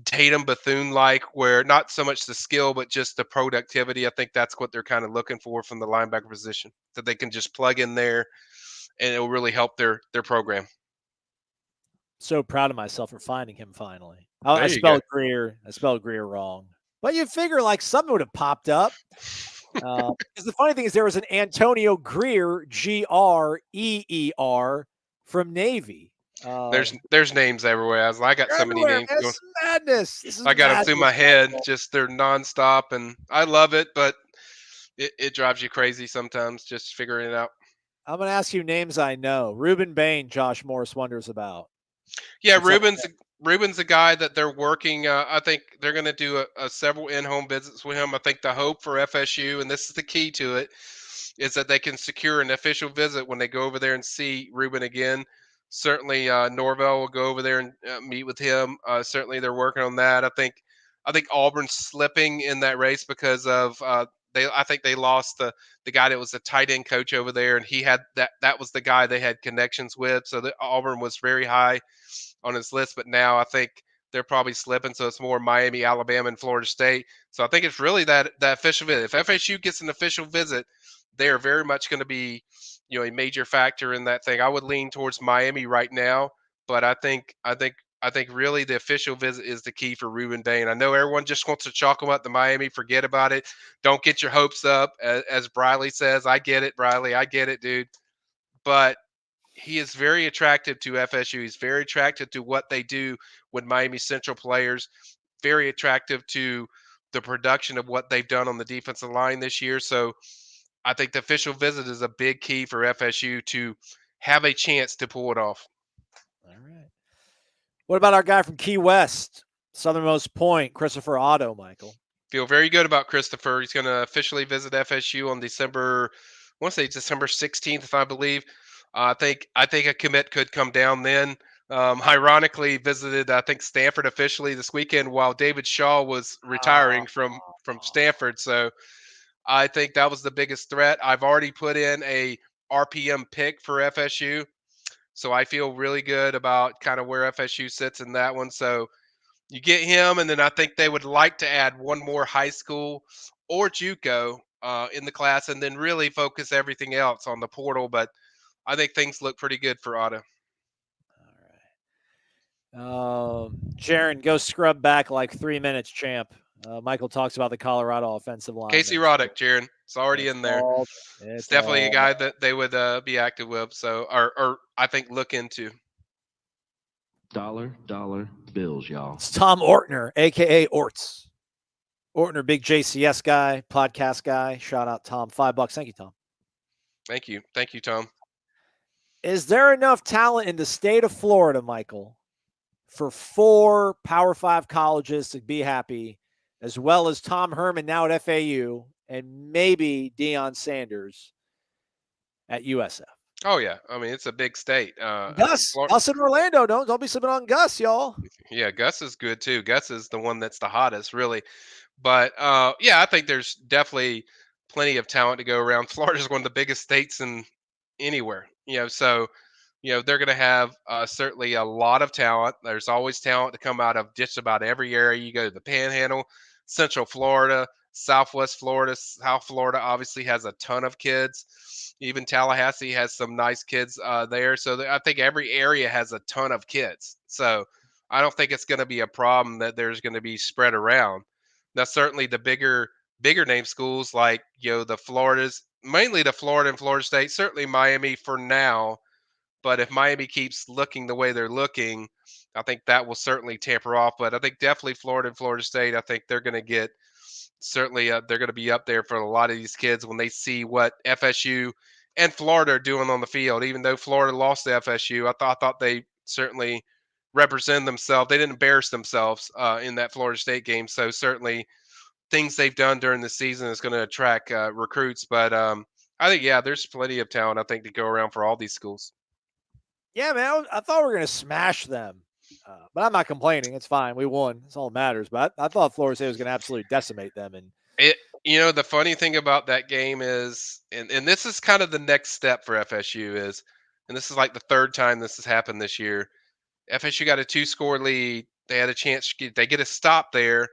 Tatum Bethune like, where not so much the skill but just the productivity. I think that's what they're kind of looking for from the linebacker position, that they can just plug in there and it will really help their program. So proud of myself for finding him finally. I There you go. spelled Greer wrong. But you figure like something would have popped up. Because the funny thing is there was an Antonio Greer, Greer, from Navy. There's names everywhere. I got They're so many everywhere, names man. going. This is madness. This is I got them through madness, my head. Michael. Just they're nonstop, and I love it, but it drives you crazy sometimes just figuring it out. I'm going to ask you names I know. Reuben Bain, Josh Morris wonders about. Yeah, What's up with Ruben's a guy that they're working. I think they're going to do a several in-home visits with him. I think the hope for FSU, and this is the key to it, is that they can secure an official visit when they go over there and see Ruben again. Certainly, Norvell will go over there and meet with him. Certainly, they're working on that. I think Auburn's slipping in that race because of they. I think they lost the guy that was the tight end coach over there, and he had that was the guy they had connections with. So Auburn was very high on his list, but now I think they're probably slipping. So it's more Miami, Alabama, and Florida State. So I think it's really that official visit. If FSU gets an official visit, they are very much going to be, a major factor in that thing. I would lean towards Miami right now, but I think really the official visit is the key for Reuben Bain. I know everyone just wants to chalk him up to Miami. Forget about it. Don't get your hopes up, as Briley says. I get it, Briley. I get it, dude. But he is very attractive to FSU. He's very attractive to what they do with Miami Central players. Very attractive to the production of what they've done on the defensive line this year. So I think the official visit is a big key for FSU to have a chance to pull it off. All right. What about our guy from Key West, southernmost point, Christopher Otto, Michael? Feel very good about Christopher. He's going to officially visit FSU on December, I want to say December 16th, if I believe. I think a commit could come down then. Ironically, visited I think Stanford officially this weekend while David Shaw was retiring from Stanford. So I think that was the biggest threat. I've already put in a RPM pick for FSU, so I feel really good about kind of where FSU sits in that one. So you get him, and then I think they would like to add one more high school or JUCO in the class, and then really focus everything else on the portal. But I think things look pretty good for Otto. All right. Jaron, go scrub back like 3 minutes, champ. Michael talks about the Colorado offensive line. Casey Roddick, Jaron, it's already in there. It's definitely a guy that they would be active with. So, or I think look into. Dollar bills, y'all. It's Tom Ortner, a.k.a. Orts. Ortner, big JCS guy, podcast guy. Shout out, Tom. $5. Thank you, Tom. Thank you, Tom. Is there enough talent in the state of Florida, Michael, for 4 Power 5 colleges to be happy, as well as Tom Herman now at FAU and maybe Deion Sanders at USF? Oh yeah, I mean it's a big state. Gus in Orlando. Don't be sipping on Gus, y'all. Yeah, Gus is good too. Gus is the one that's the hottest, really. But yeah, I think there's definitely plenty of talent to go around. Florida is one of the biggest states in anywhere. So they're going to have certainly a lot of talent. There's always talent to come out of just about every area. You go to the Panhandle, Central Florida, Southwest Florida, South Florida obviously has a ton of kids. Even Tallahassee has some nice kids there. So I think every area has a ton of kids. So I don't think it's going to be a problem that there's going to be spread around. Now, certainly the bigger name schools like the Floridas, mainly the Florida and Florida State, certainly Miami for now. But if Miami keeps looking the way they're looking, I think that will certainly tamper off. But I think definitely Florida and Florida State, I think they're going to get certainly they're going to be up there for a lot of these kids when they see what FSU and Florida are doing on the field. Even though Florida lost to FSU, I thought they certainly represent themselves. They didn't embarrass themselves in that Florida State game. So certainly things they've done during the season is going to attract recruits. But I think, yeah, there's plenty of talent, I think, to go around for all these schools. Yeah, man, I thought we were going to smash them. But I'm not complaining. It's fine. We won. That's all that matters. But I thought Florida State was going to absolutely decimate them. And The funny thing about that game is, and this is kind of the next step for FSU is, and this is like the third time this has happened this year. FSU got a 2-score lead. They had a chance. They get a stop there.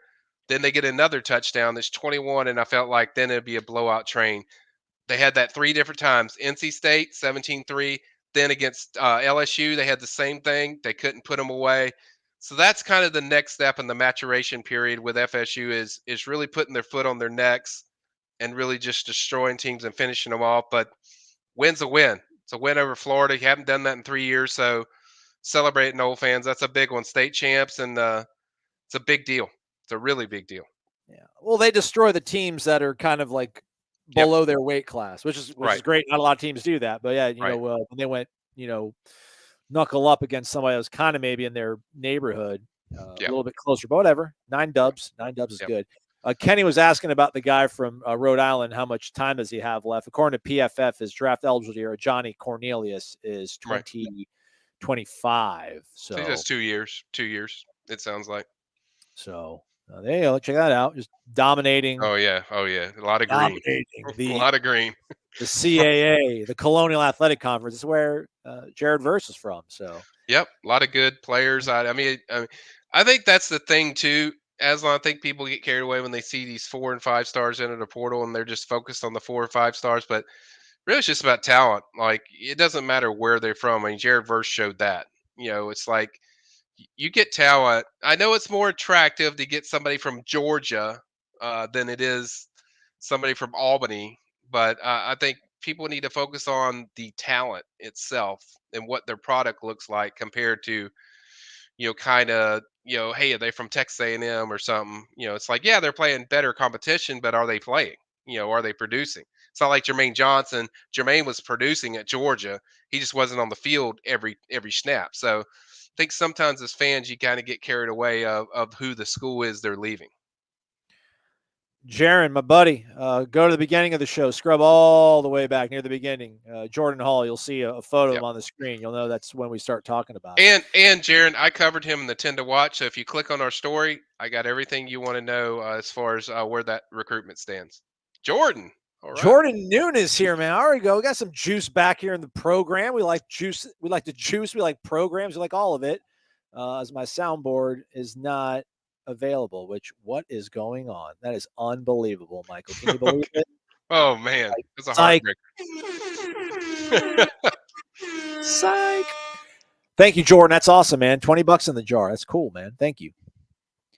Then they get another touchdown. That's 21, and I felt like then it'd be a blowout train. They had that 3 different times. NC State 17-3. Then against LSU, they had the same thing. They couldn't put them away. So that's kind of the next step in the maturation period with FSU is really putting their foot on their necks and really just destroying teams and finishing them off. But win's a win. It's a win over Florida. You haven't done that in 3 years, so celebrate, Nole fans. That's a big one. State champs, and it's a big deal. It's a really big deal. Yeah. Well, they destroy the teams that are kind of like below their weight class, which is great. Not a lot of teams do that, but yeah, when they went, knuckle up against somebody that was kind of maybe in their neighborhood, a little bit closer, but whatever. 9 dubs. 9 dubs is good. Kenny was asking about the guy from Rhode Island. How much time does he have left? According to PFF, his draft eligible year, Johnny Cornelius, is 2025. So he has 2 years. 2 years, it sounds like. So there you go. Check that out. Just dominating. Oh yeah. A lot of green. A lot of green. The CAA, the Colonial Athletic Conference, is where Jared Verse is from. So yep, a lot of good players. I think that's the thing too. Aslan, I think people get carried away when they see these 4 and 5 stars into the portal, and they're just focused on the 4 or 5 stars. But really, it's just about talent. Like, it doesn't matter where they're from. I mean, Jared Verse showed that. It's like you get talent. I know it's more attractive to get somebody from Georgia than it is somebody from Albany, but I think people need to focus on the talent itself and what their product looks like compared to, hey, are they from Texas A&M or something? It's like, yeah, they're playing better competition, but are they playing? Are they producing? It's not like Jermaine Johnson. Jermaine was producing at Georgia. He just wasn't on the field every snap. So I think sometimes as fans, you kind of get carried away of who the school is they're leaving. Jaron, my buddy, go to the beginning of the show. Scrub all the way back near the beginning. Jordan Hall, you'll see a photo of him on the screen. You'll know that's when we start talking about it. And Jaron, I covered him in the 10 to watch. So if you click on our story, I got everything you want to know as far as where that recruitment stands. Jordan. All right. Jordan Noon is here, man. All right, go. We got some juice back here in the program. We like juice. We like the juice. We like programs. We like all of it. As my soundboard is not available, what is going on? That is unbelievable, Michael. Can you believe it? Oh man, it's a heartbreaker. Psych. Thank you, Jordan. That's awesome, man. $20 in the jar. That's cool, man. Thank you.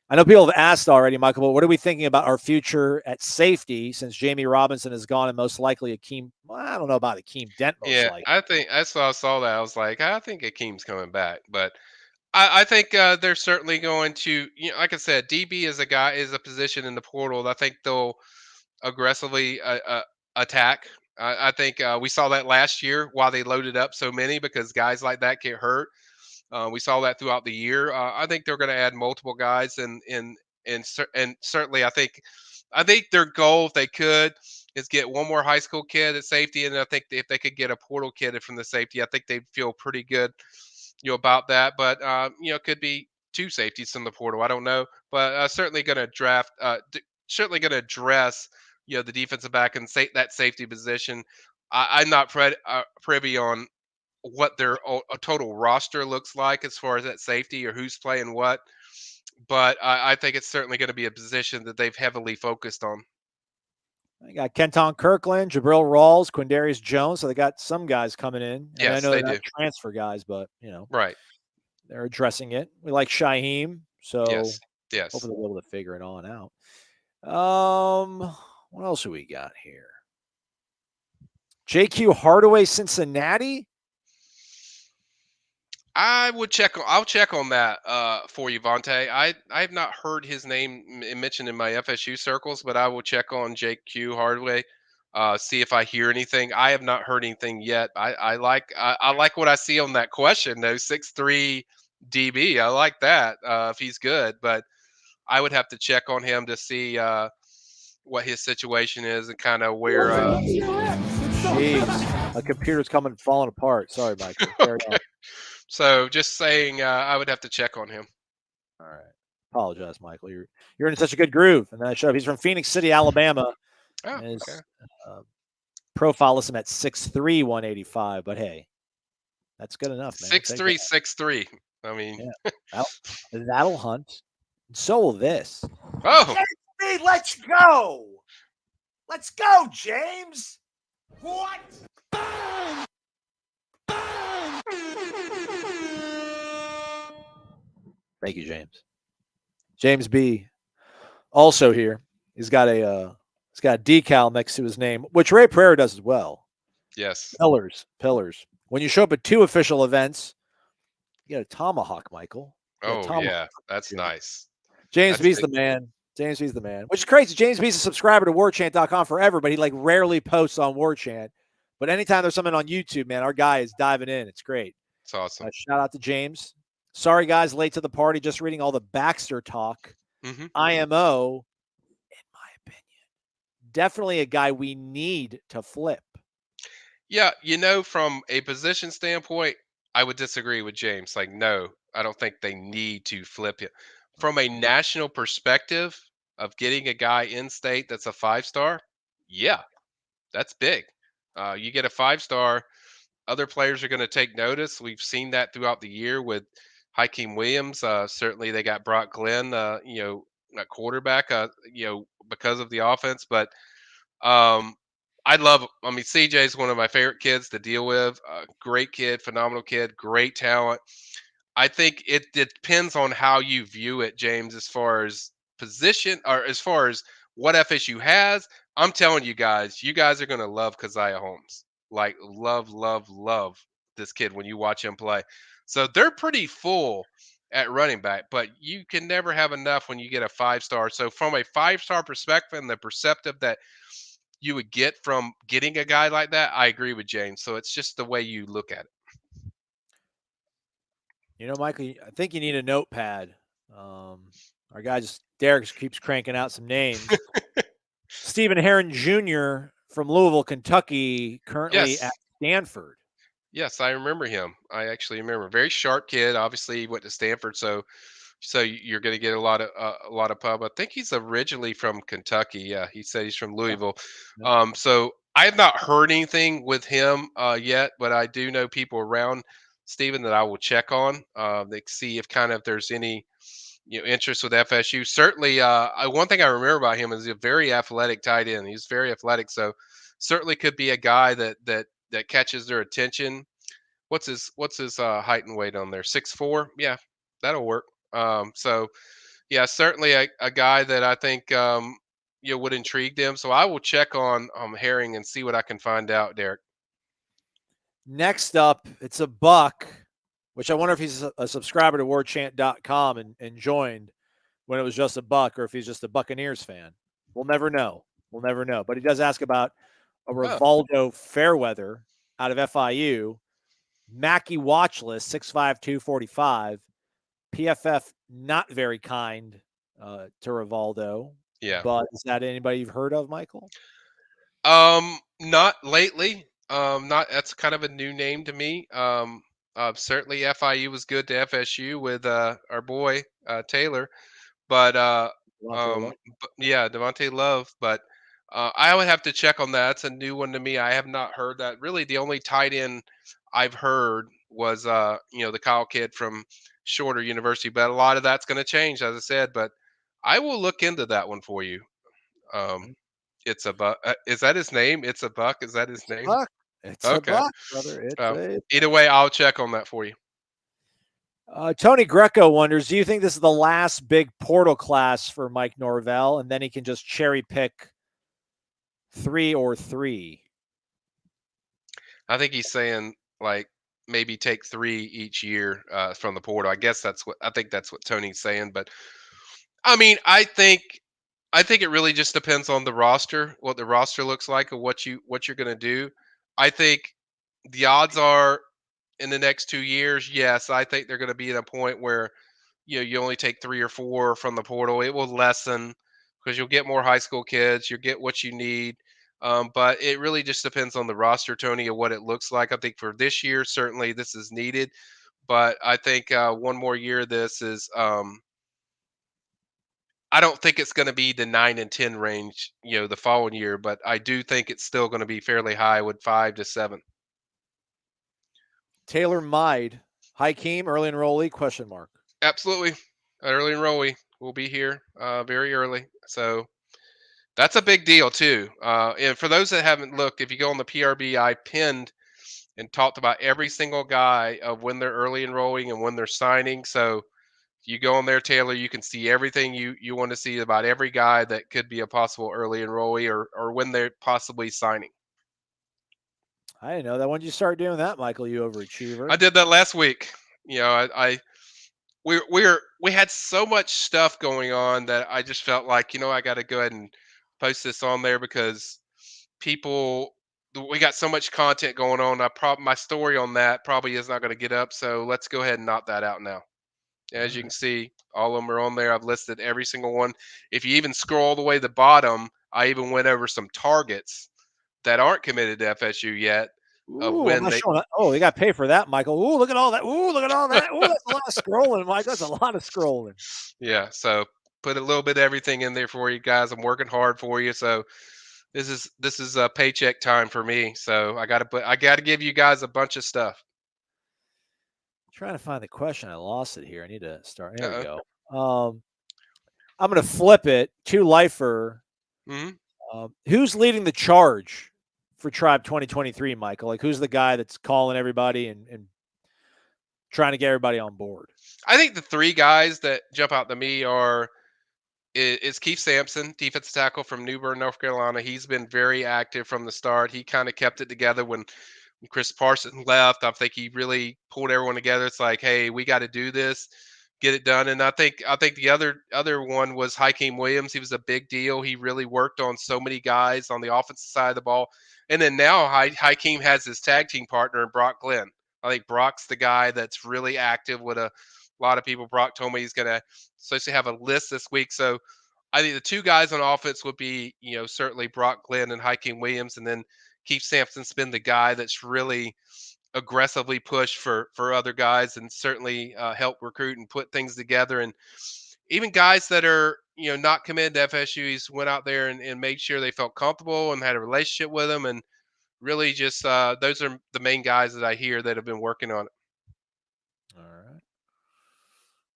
I know people have asked already, Michael, but what are we thinking about our future at safety since Jamie Robinson is gone and most likely Akeem? Well, I don't know about Akeem Dent. I think that's why I saw that. I was like, I think Akeem's coming back, but I think they're certainly going to, like I said, DB is a position in the portal. I think they'll aggressively attack. I think we saw that last year while they loaded up so many because guys like that get hurt. We saw that throughout the year. I think they're going to add multiple guys, and certainly I think their goal, if they could, is get one more high school kid at safety, and I think if they could get a portal kid from the safety, I think they'd feel pretty good, about that. But could be 2 safeties from the portal. I don't know, but certainly going to draft. Certainly going to address the defensive back and that safety position. I'm not privy on what their total roster looks like as far as that safety or who's playing what, but I think it's certainly going to be a position that they've heavily focused on. I got Kenton Kirkland, Jabril Rawls, Quindarius Jones. So they got some guys coming in. And yes, I know they they're do. Transfer guys, but right. They're addressing it. We like Shaheem, so yes. Hopefully they'll be able to figure it on out. What else do we got here? JQ Hardaway, Cincinnati. I'll check on that for you, Vontae. I have not heard his name mentioned in my FSU circles, but I will check on JQ Hardaway, see if I hear anything. I have not heard anything yet. I like what I see on that question though. 6'3" DB. I like that if he's good, but I would have to check on him to see what his situation is and kind of where. Jeez, my computer's falling apart. Sorry, Michael. Okay. So just saying, I would have to check on him. All right. apologize, Michael. You're in such a good groove, and then I showed up. He's from Phoenix City, Alabama, Oh, and okay. his profile lists him at 6'3", 185. But hey, that's good enough, man. We'll Six take three, that. 6'3". I mean, Yeah, that'll hunt. And so will this. oh, James, let's go. Let's go, James. What? Thank you, James. James B. Also here. He's got a decal next to his name, which Ray Pereira does as well. yes. Pillars. When you show up at 2 official events, you get a tomahawk, Michael. You get a Oh, tomahawk. yeah. That's James. nice. James That's B's big. the man. James B's the man. Which is crazy. James B's a subscriber to warchant.com forever, but he like rarely posts on Warchant. But anytime there's something on YouTube, man, our guy is diving in. It's great. It's awesome. Shout out to James. Sorry, guys, late to the party. Just reading all the Baxter talk. Hmm. IMO, in my opinion, definitely a guy we need to flip. Yeah, from a position standpoint, I would disagree with James. Like, no, I don't think they need to flip it. From a national perspective of getting a guy in state that's a 5-star, yeah, that's big. You get a 5-star, other players are going to take notice. We've seen that throughout the year with Hakeem Williams. Certainly, they got Brock Glenn, a quarterback, because of the offense. But um, I mean, CJ is one of my favorite kids to deal with. Great kid, phenomenal kid, great talent. I think it depends on how you view it, James, as far as position or as far as what FSU has. I'm telling you guys are going to love Keziah Holmes. Like, love, love, love this kid when you watch him play. So they're pretty full at running back, but you can never have enough when you get a 5-star. So, from a 5-star perspective and the perceptive that you would get from getting a guy like that, I agree with James. So, it's just the way you look at it. Michael, I think you need a notepad. Our guy Derek just keeps cranking out some names. Stephen Herron Jr. from Louisville, Kentucky, currently at Yes. Stanford. Yes, I remember him. I actually remember. Very sharp kid. Obviously, he went to Stanford, so you're going to get a lot of pub. I think he's originally from Kentucky. Yeah, he said he's from Yeah. Louisville. Yeah. So I have not heard anything with him yet, but I do know people around Stephen that I will check on. They see if kind of there's any interest with FSU. Certainly, one thing I remember about him is he's a very athletic tight end. He's very athletic, so certainly could be a guy that catches their attention. What's his height and weight on there? 6'4". Yeah, that'll work. So yeah, certainly a guy that I think would intrigue them. So I will check on Herring and see what I can find out, Derek. Next up, it's a buck, which I wonder if he's a subscriber to warchant.com and joined when it was just a buck, or if he's just a Buccaneers fan. We'll never know. But he does ask about a Oh, Rivaldo Fairweather out of FIU. Mackey watch list, 6'5", 245. PFF not very kind to Rivaldo. yeah. But is that anybody you've heard of, Michael? Not lately. Not That's kind of a new name to me. Certainly FIU was good to FSU with our boy Taylor, but yeah, Devontae Love. But I would have to check on that. It's a new one to me. I have not heard that. Really, the only tight end I've heard was the Kyle kid from Shorter University. But a lot of that's going to change, as I said. But I will look into that one for you. Um, it's a buck. Is that his name? It's a buck. Is that his It's a name? buck. It's a Okay. buck, brother. It's Uh, a Either way, I'll check on that for you. Tony Greco wonders, do you think this is the last big portal class for Mike Norvell, and then he can just cherry pick 3 or 3? I think he's saying like maybe take 3 each year from the portal. I think that's what Tony's saying. But I mean, I think it really just depends on the roster, what the roster looks like, or what you're going to do. I think the odds are in the next 2 years. Yes, I think they're going to be at a point where you only take 3 or 4 from the portal. It will lessen because you'll get more high school kids. You'll get what you need. But it really just depends on the roster, Tony, of what it looks like. I think for this year, certainly this is needed. But I think one more year, this is I don't think it's going to be the 9 and 10 range, the following year, but I do think it's still going to be fairly high with 5 to 7. Taylor Mide, Hakeem, early enrollee, question mark. Absolutely. Early enrollee will be here very early. So that's a big deal too. And for those that haven't looked, if you go on the PRB, I pinned and talked about every single guy of when they're early enrolling and when they're signing. So if you go on there, Taylor, you can see everything you want to see about every guy that could be a possible early enrollee or when they're possibly signing. I didn't know that. When did you start doing that, Michael? You I overachiever. did that last week. We had so much stuff going on that I just felt like I got to go ahead and post this on there because people we got so much content going on. My story on that probably is not going to get up, so let's go ahead and knock that out now. All As you right. can see, all of them are on there. I've listed every single one. If you even scroll all the way to the bottom, I even went over some targets that aren't committed to FSU yet of Ooh, I'm when not they. showing that. Oh, you got to pay for that, Michael. Ooh, look at all that. Ooh, look at all that. Ooh, that's a lot of scrolling, Mike. That's a lot of scrolling. Yeah, so put a little bit of everything in there for you guys. I'm working hard for you, so this is a paycheck time for me. So I got to give you guys a bunch of stuff. Trying to find the question. I lost it here. I need to start. There we Uh-oh. go. I'm going to flip it to Lifer. Hmm. Who's leading the charge for Tribe 2023, Michael? Like, who's the guy that's calling everybody and trying to get everybody on board? I think the three guys that jump out to me is Keith Sampson, defensive tackle from New Bern, North Carolina. He's been very active from the start. He kind of kept it together when Chris Parson left. I think he really pulled everyone together. It's like, hey, we got to do this, get it done. And I think the other one was Hakeem Williams. He was a big deal. He really worked on so many guys on the offensive side of the ball. And then now Hakeem has his tag team partner, Brock Glenn. I think Brock's the guy that's really active with a lot of people. Brock told me he's going to especially have a list this week. So I think the two guys on offense would be, certainly Brock Glenn and Hakeem Williams, and then Keith Sampson's been the guy that's really aggressively pushed for other guys, and certainly help recruit and put things together. And even guys that are not committed to FSU, he's went out there and made sure they felt comfortable and had a relationship with them, and really just those are the main guys that I hear that have been working on it. All right.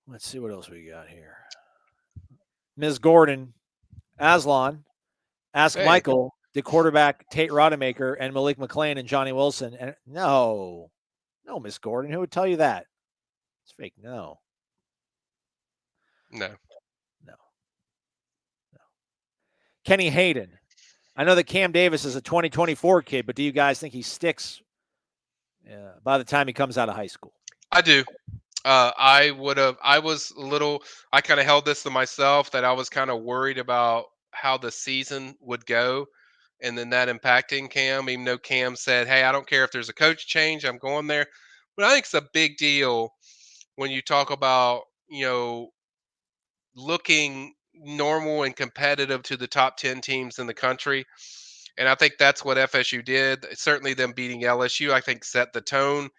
Let's see what else we got here. Ms. Gordon, Aslan, ask Hey, Michael, did quarterback Tate Rodemaker and Malik McClain and Johnny Wilson? And no, Miss Gordon, who would tell you that? It's fake. No. no. Kenny Hayden. I know that Cam Davis is a 2024 kid, but do you guys think he sticks by the time he comes out of high school? I do. I kind of held this to myself that I was kind of worried about how the season would go and then that impacting Cam, even though Cam said, hey, I don't care if there's a coach change, I'm going there. But I think it's a big deal when you talk about, looking normal and competitive to the top 10 teams in the country. And I think that's what FSU did. Certainly them beating LSU, I think set the tone.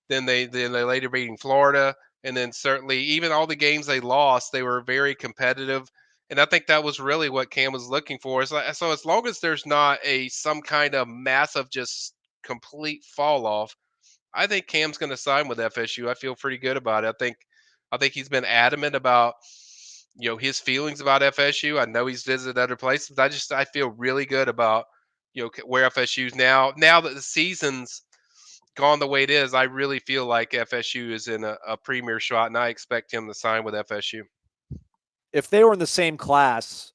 Then they later beating Florida, and then certainly even all the games they lost, they were very competitive. And I think that was really what Cam was looking for. So as long as there's not some kind of massive just complete fall off, I think Cam's going to sign with FSU. I feel pretty good about it. I think he's been adamant about his feelings about FSU. I know he's visited other places, but I feel really good about where FSU's now. Now that the season's gone the way it is, I really feel like FSU is in a premier shot, and I expect him to sign with FSU. If they were in the same class,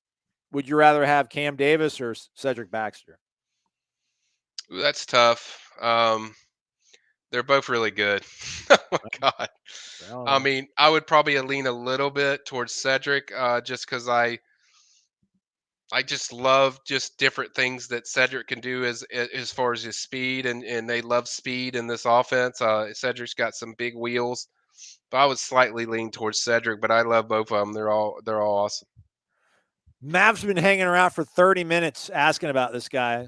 would you rather have Cam Davis or Cedric Baxter? Ooh, that's tough. They're both really good. Oh my God. I mean, I would probably lean a little bit towards Cedric, just because I just love just different things that Cedric can do as far as his speed, and they love speed in this offense. Cedric's got some big wheels, but I would slightly lean towards Cedric. But I love both of them. They're all awesome. Mav's been hanging around for 30 minutes asking about this guy.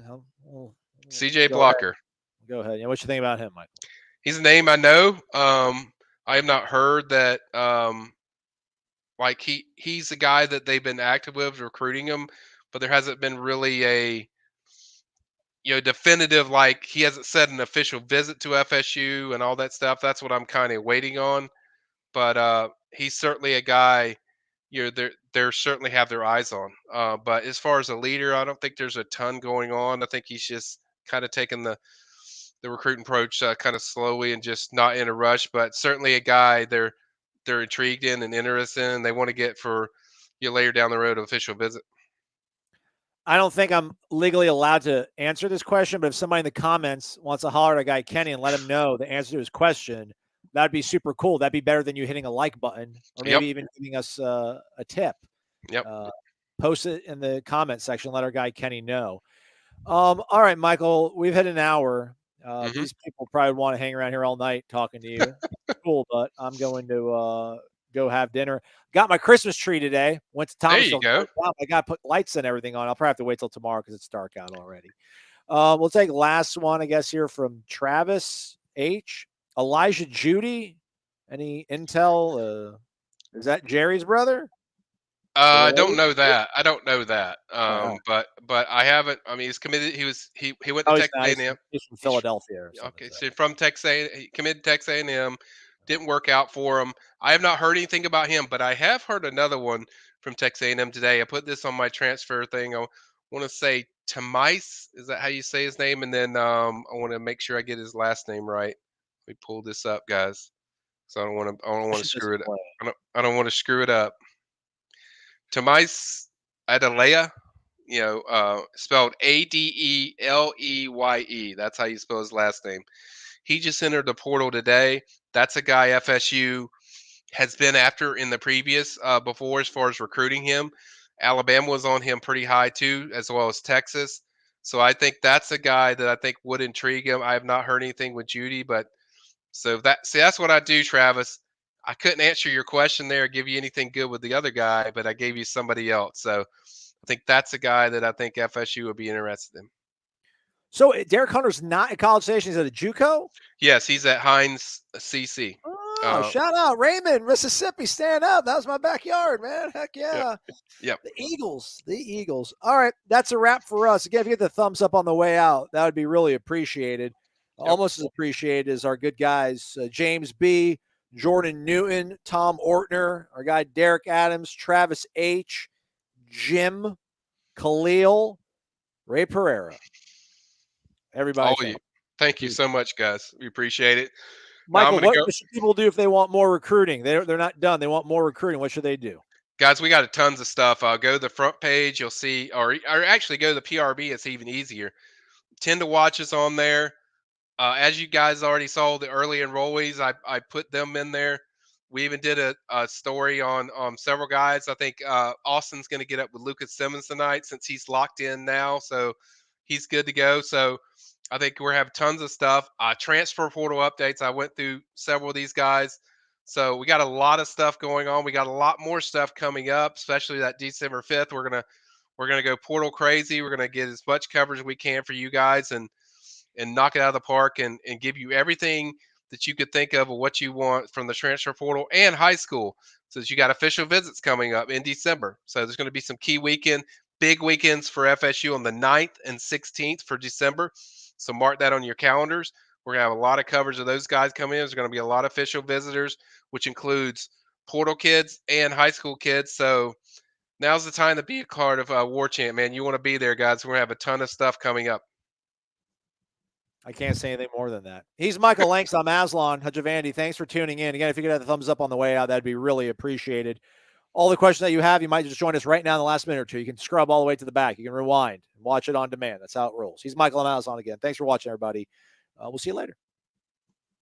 CJ Go ahead. Blocker. Go ahead. Yeah, what you think about him, Michael? He's a name I know. I have not heard that Like he's a guy that they've been active with recruiting him, but there hasn't been really a definitive, like he hasn't said an official visit to FSU and all that stuff. That's what I'm kind of waiting on. But he's certainly a guy they're certainly have their eyes on. But as far as a leader, I don't think there's a ton going on. I think he's just kind of taking the recruiting approach kind of slowly and just not in a rush. But certainly a guy they're intrigued in and interested in. And they want to get for later down the road an official visit. I don't think I'm legally allowed to answer this question, but if somebody in the comments wants to holler at a guy Kenny and let him know the answer to his question, that'd be super cool. That'd be better than you hitting a like button or maybe even giving us a tip. Yep. Post it in the comment section. Let our guy Kenny know. All right, Michael, we've hit an hour. These people probably want to hang around here all night talking to you. Cool, but I'm going to go have dinner. Got my Christmas tree today. Went to Thomasville. There you go. I got to put lights and everything on. I'll probably have to wait till tomorrow because it's dark out already. We'll take last one, I guess, here from Travis H. Elijah Judy. Any intel? Is that Jerry's brother? I don't know that. Right. But I haven't. I mean, he's committed. He went to Texas A&M. He's from Philadelphia or something. Okay, so from Texas A, he committed to Texas A&M. Didn't work out for him. I have not heard anything about him, but I have heard another one from Texas A&M today. I put this on my transfer thing. I want to say Tamais. Is that how you say his name? And then I want to make sure I get his last name right. Let me pull this up, guys. So I don't want to screw it up. I don't want to screw it up. Tamais Adeleye, spelled Adeleye. That's how you spell his last name. He just entered the portal today. That's a guy FSU has been after in the previous before as far as recruiting him. Alabama was on him pretty high too, as well as Texas. So I think that's a guy that I think would intrigue him. I have not heard anything with Judy, but that's what I do, Travis. I couldn't answer your question there, give you anything good with the other guy, but I gave you somebody else. So I think that's a guy that I think FSU would be interested in. So Derek Hunter's not at College Station. He's at a JUCO? Yes, he's at Hines CC. Oh, shout out Raymond, Mississippi. Stand up. That was my backyard, man. Heck yeah. Yep. The Eagles. All right. That's a wrap for us. Again, if you get the thumbs up on the way out, that would be really appreciated. Yep. Almost as appreciated as our good guys, James B., Jordan Newton, Tom Ortner, our guy Derek Adams, Travis H., Jim, Khalil, Ray Pereira. Everybody. Thank you so much, guys. We appreciate it. Michael, what should people do if they want more recruiting? They're not done. They want more recruiting. What should they do? Guys, we got tons of stuff. Go to the front page. You'll see, or actually go to the PRB. It's even easier. Tend to watch us on there. As you guys already saw, the early enrollees, I put them in there. We even did a story on several guys. I think Austin's going to get up with Lucas Simmons tonight since he's locked in now. So he's good to go. So I think we're having tons of stuff. Transfer portal updates. I went through several of these guys. So we got a lot of stuff going on. We got a lot more stuff coming up, especially that December 5th. We're gonna go portal crazy. We're gonna get as much coverage as we can for you guys and knock it out of the park and give you everything that you could think of what you want from the transfer portal and high school. So you got official visits coming up in December. So there's going to be some key big weekends for FSU on the 9th and 16th for December. So mark that on your calendars. We're going to have a lot of coverage of those guys coming in. There's going to be a lot of official visitors, which includes portal kids and high school kids. So now's the time to be a part of Warchant, man. You want to be there, guys. We're going to have a ton of stuff coming up. I can't say anything more than that. He's Michael Lanks. I'm Aslan Hajavandi. Thanks for tuning in. Again, if you could have the thumbs up on the way out, that'd be really appreciated. All the questions that you have, you might just join us right now in the last minute or two. You can scrub all the way to the back. You can rewind and watch it on demand. That's how it rolls. He's Michael. I'm Aslan again. Thanks for watching, everybody. We'll see you later.